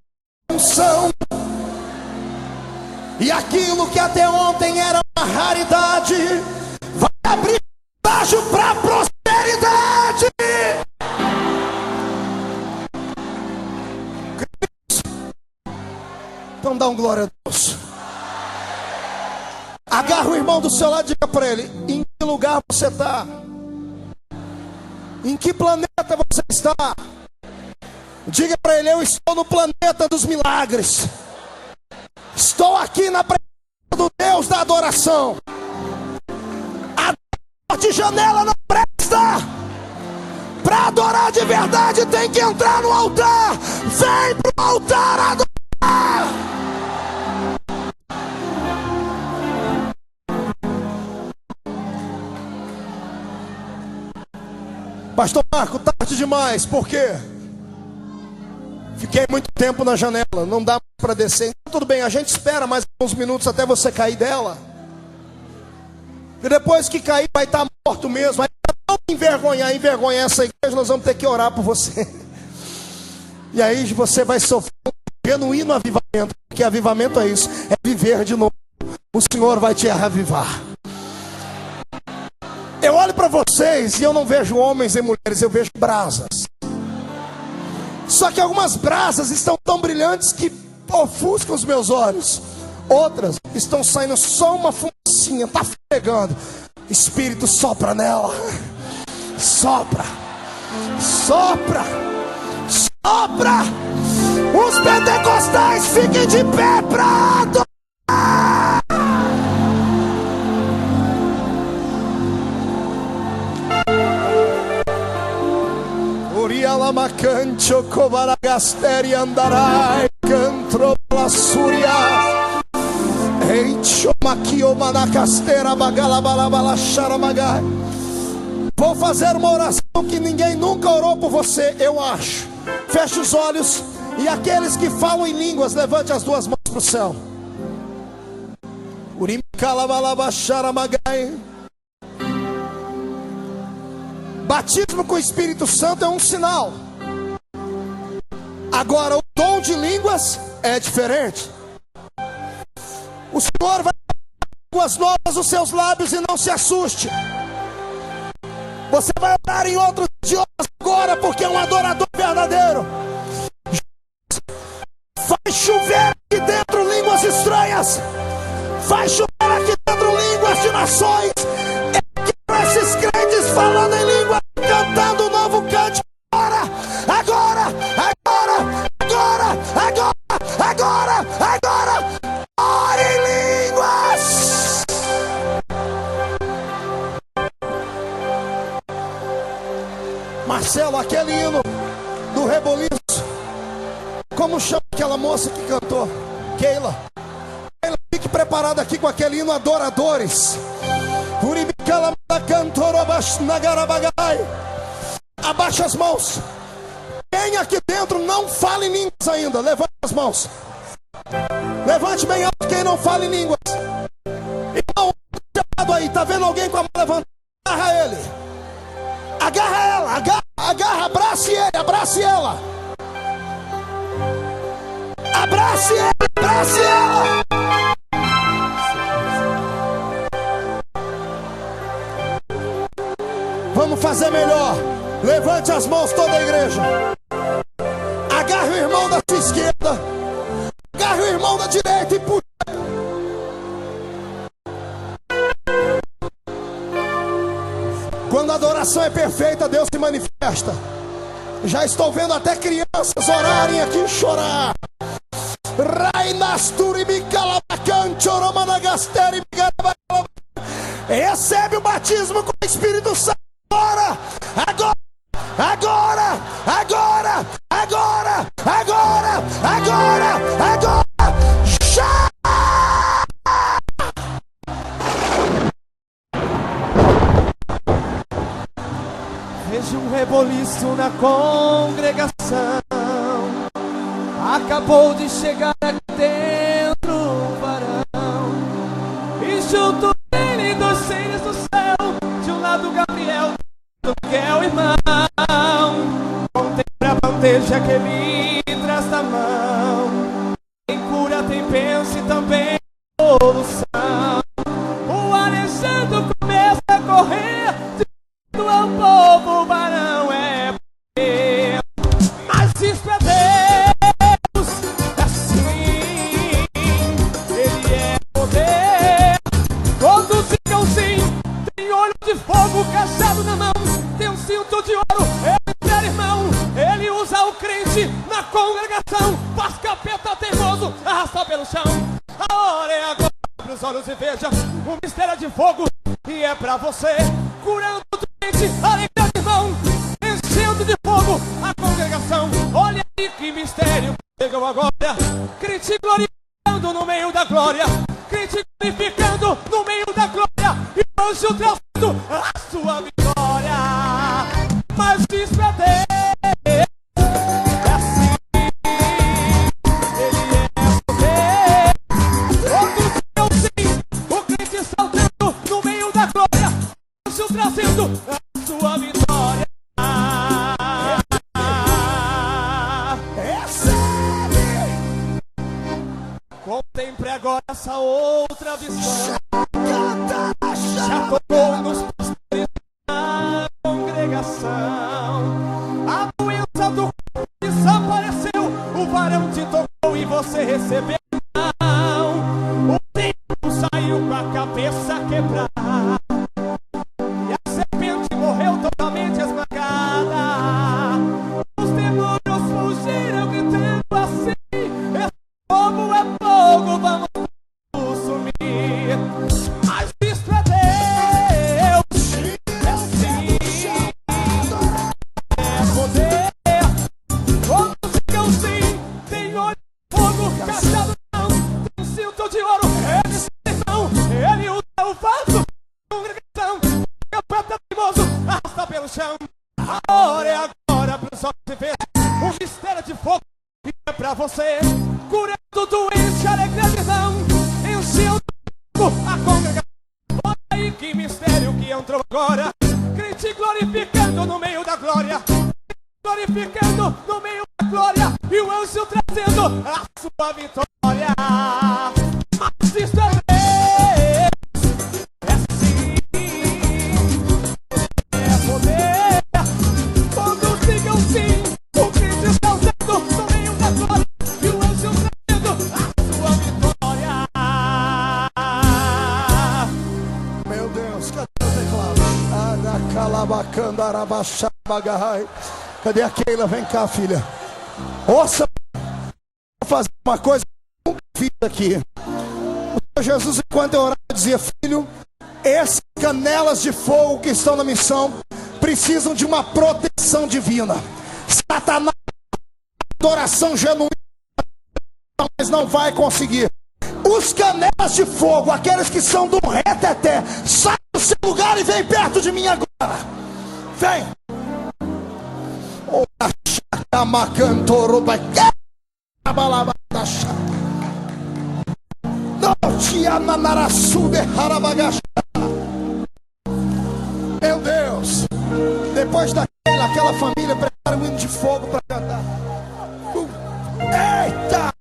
unção. E aquilo que até ontem era uma raridade, vai abrir estágio para a prosperidade. Então dá um glória a Deus. Agarra o irmão do seu lado e diga para ele: em que lugar você está? Em que planeta você está? Diga para ele: eu estou no planeta dos milagres. Estou aqui na presença do Deus da adoração. A porta de janela não presta. Para adorar de verdade tem que entrar no altar. Vem para o altar adorar. Pastor Marco, tarde demais, por quê? Fiquei muito tempo na janela, não dá mais para descer. Então, tudo bem, a gente espera mais uns minutos até você cair dela. E depois que cair, vai estar morto mesmo. Aí não envergonhar essa igreja, nós vamos ter que orar por você. E aí você vai sofrer um genuíno avivamento, porque avivamento é isso, é viver de novo. O Senhor vai te avivar. Eu olho para vocês e eu não vejo homens e mulheres, eu vejo brasas. Só que algumas brasas estão tão brilhantes que ofuscam os meus olhos. Outras estão saindo só uma fumacinha, está pegando. Espírito, sopra nela. Sopra. Sopra. Sopra. Os pentecostais fiquem de pé para adorar. Uriala macancho covaragasteri andarai cantro la suria eicho maquio manacastera bagalabalabala charamagai. Vou fazer uma oração que ninguém nunca orou por você, eu acho. Feche os olhos e aqueles que falam em línguas, levante as duas mãos para o céu. Urimcalabalaba charamagai. Batismo com o Espírito Santo é um sinal. Agora, o dom de línguas é diferente. O Senhor vai dar línguas novas nos seus lábios e não se assuste. Você vai orar em outros idiomas agora, porque é um adorador verdadeiro. Vai chover aqui dentro línguas estranhas. Vai chover aqui dentro línguas de nações. Esses crentes falando em língua, cantando um novo cântico. Agora, agora, agora, agora, agora, agora. Ore em línguas. Marcelo, aquele hino do Reboliço, como chama aquela moça que cantou? Keila. Keila, fique preparado aqui com aquele hino Adoradores. Abaixa as mãos. Quem Quem aqui dentro não fala em línguas ainda? Levante as mãos. Levante bem alto quem não fala em línguas. Irmão, aí, tá vendo alguém com a mão levantada? Agarra ele. Agarra ela, agarra, abrace ele, abrace ela. Abrace ele, abrace ela. Vamos fazer melhor. Levante as mãos toda a igreja. Agarre o irmão da sua esquerda. Agarre o irmão da direita e puxa. Quando a adoração é perfeita, Deus se manifesta. Já estou vendo até crianças orarem aqui e chorar. Recebe o batismo com o Espírito Santo. Agora, agora, agora, agora, agora, agora, agora, agora. Já! Vejo um reboliço na congregação. Acabou de chegar aqui dentro o varão, e junto dele dois seres do céu. De um lado Gabriel, do Miguel, irmão. Contemple a bandeja que ele traz na mão. Tem cura, tem bênção e também solução. O Alexandre começa a correr. Do ao povo, o varão é poder. Mas isso é Deus, assim. Ele é poder. Todos ficam sim. Tem olho de fogo, cajado na mão. Tem um cinto de ouro, ele é irmão. Ele usa o crente na congregação. Faz capeta teimoso, arrasta pelo chão. A hora é agora, abre os olhos e veja. O mistério de fogo, e é pra você. Curando doente, alegria de irmão. Enchendo de fogo a congregação. Olha aí que mistério chegou agora. Crente glorificando no meio da glória. Crente glorificando no meio da glória. E o anjo trazendo a sua vitória. Mas isso é Deus, é assim. Ele é poder. Todos eu sim. O crente saltando no meio da glória. O anjo trazendo a sua vitória. Contemple agora essa outra visão. Já tocou nos pastores da congregação. A doença do corpo desapareceu. O varão te tocou e você recebeu. O tempo saiu com a cabeça quebrada. E a serpente morreu totalmente esmagada. Os demônios fugiram gritando assim. Fogo é fogo, vamos consumir. Mas isso é Deus, é assim, é poder. Todos ficam sim. Tem olho de fogo, cajado não. Tem um cinto de ouro, ele se irmão. Ele usa o vaso, congregação. Capeta teimoso, arrasta pelo chão. A hora é agora pro sol se ver. Um mistério de fogo, e é pra você. Curando doente, alegria de irmão. Encheu a congregação. Olha aí que mistério que entrou agora. Crente glorificando no meio da glória. Glorificando no meio da glória. E o anjo trazendo a sua vitória. Mas isso é Deus, é assim, é poder. Todos digam sim. O crente saltando no meio da glória. E o anjo trazendo a sua vitória. Meu Deus, cadê o teclado? Cadê a Keila? Vem cá, filha. Ouça, vou fazer uma coisa que eu nunca fiz aqui. O Senhor Jesus, enquanto eu orava, dizia: filho, essas canelas de fogo que estão na missão precisam de uma proteção divina. Satanás, adoração genuína, mas não vai conseguir. Os canelas de fogo, aqueles que são do reteté, sai do seu lugar e vem perto de mim agora. Vem. Ramacantoro Meu Deus, depois daquela família prepara um hino de fogo para cantar. Eita!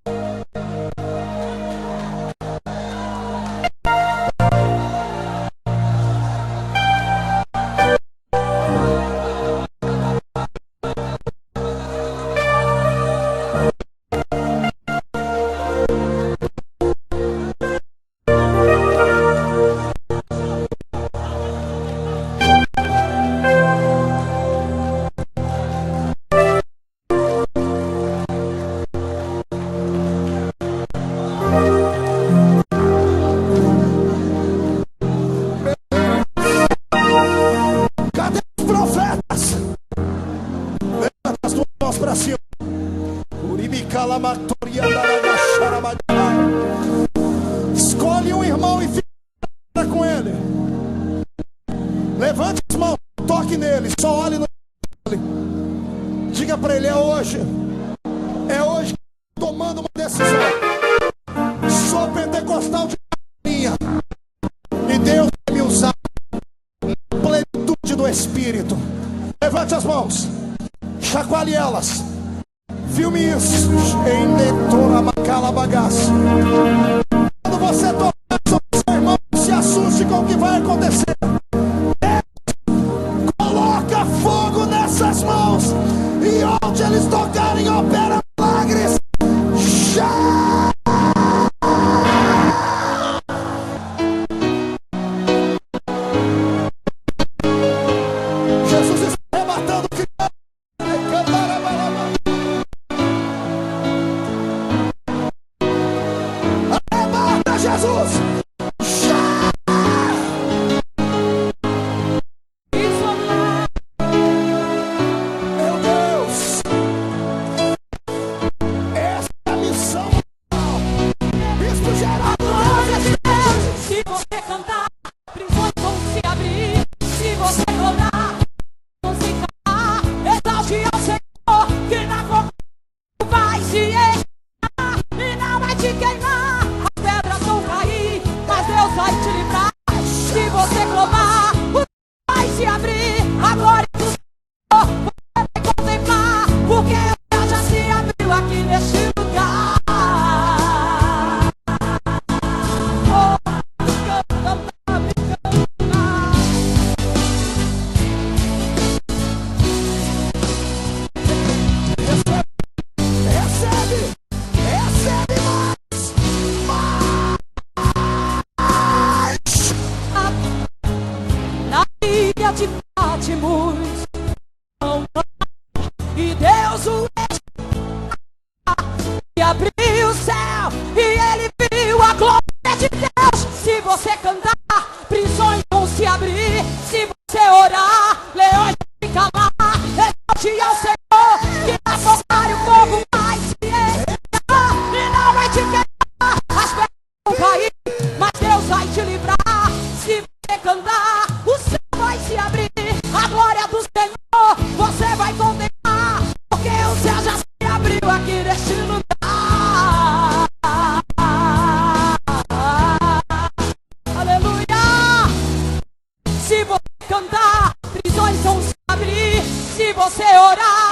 Escolhe um irmão e fica com ele. Levante as mãos, toque nele, só olhe no olho. Diga para ele: é hoje que estou tomando uma decisão. Sou pentecostal de linha e Deus vai me usar na plenitude do Espírito. Levante as mãos, chacoalhe elas. Filme isso em leitura macala bagaço. Quando você tocar sobre seu irmão, se assuste com o que vai acontecer. Coloca fogo nessas mãos e onde eles tocarem opera milagres. Jesus está arrebatando crianças. Jesus! Meu Deus! Essa é a missão. Isso gera Deus. Se você cantar, prisões vão se abrir. Se você clamar, vão se calar. Exalte ao Senhor, que na boca vai se encher e não vai te queimar. Deus vai te livrar. Se você clamar, o céu vai se abrir. A glória do Senhor você vai contemplar, porque o céu já se abriu aqui neste lugar. Oh, canta, me canta. Recebe na ilha de Patmos, e Deus o e abriu o céu, e ele viu a glória de Deus. Se você cantar, prisões vão se abrir. Se você orar, leões vão se calar. Exalte ao Senhor, que na fornalha o fogo vai se encher e não vai te queimar. As pedras vão cair, mas Deus vai te livrar. Se você cantar, o céu vai se abrir. A glória do Senhor você vai contemplar, porque o céu já se abriu aqui neste lugar. Aleluia! Se você cantar, prisões vão se abrir. Se você orar,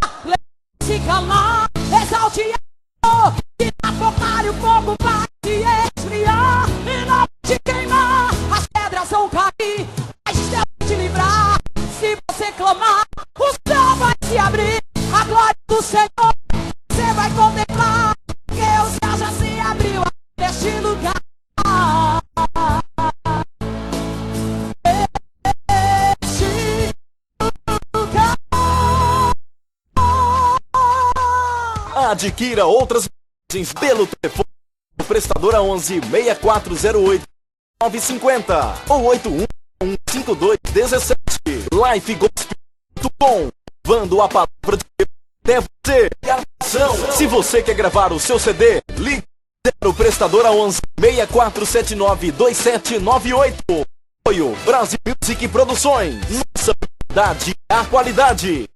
se calar. Exalte a Senhor, que na fornalha o fogo vai se esfriar e não vai te queimar. As pedras vão cair, mas Deus vai te livrar. Se você clamar, o céu vai se abrir. A glória do Senhor você vai contemplar, porque o céu já se abriu neste lugar. Este lugar. Adquira outras mensagens pelo telefone do prestadora 11 6408 950 ou 81 5217. lifegospel.com, levando a palavra de Deus até você. Se você quer gravar o seu CD, ligue para o prestadora 11 6479 2798. Apoio Brasil Music Produções. Nossa qualidade, a qualidade.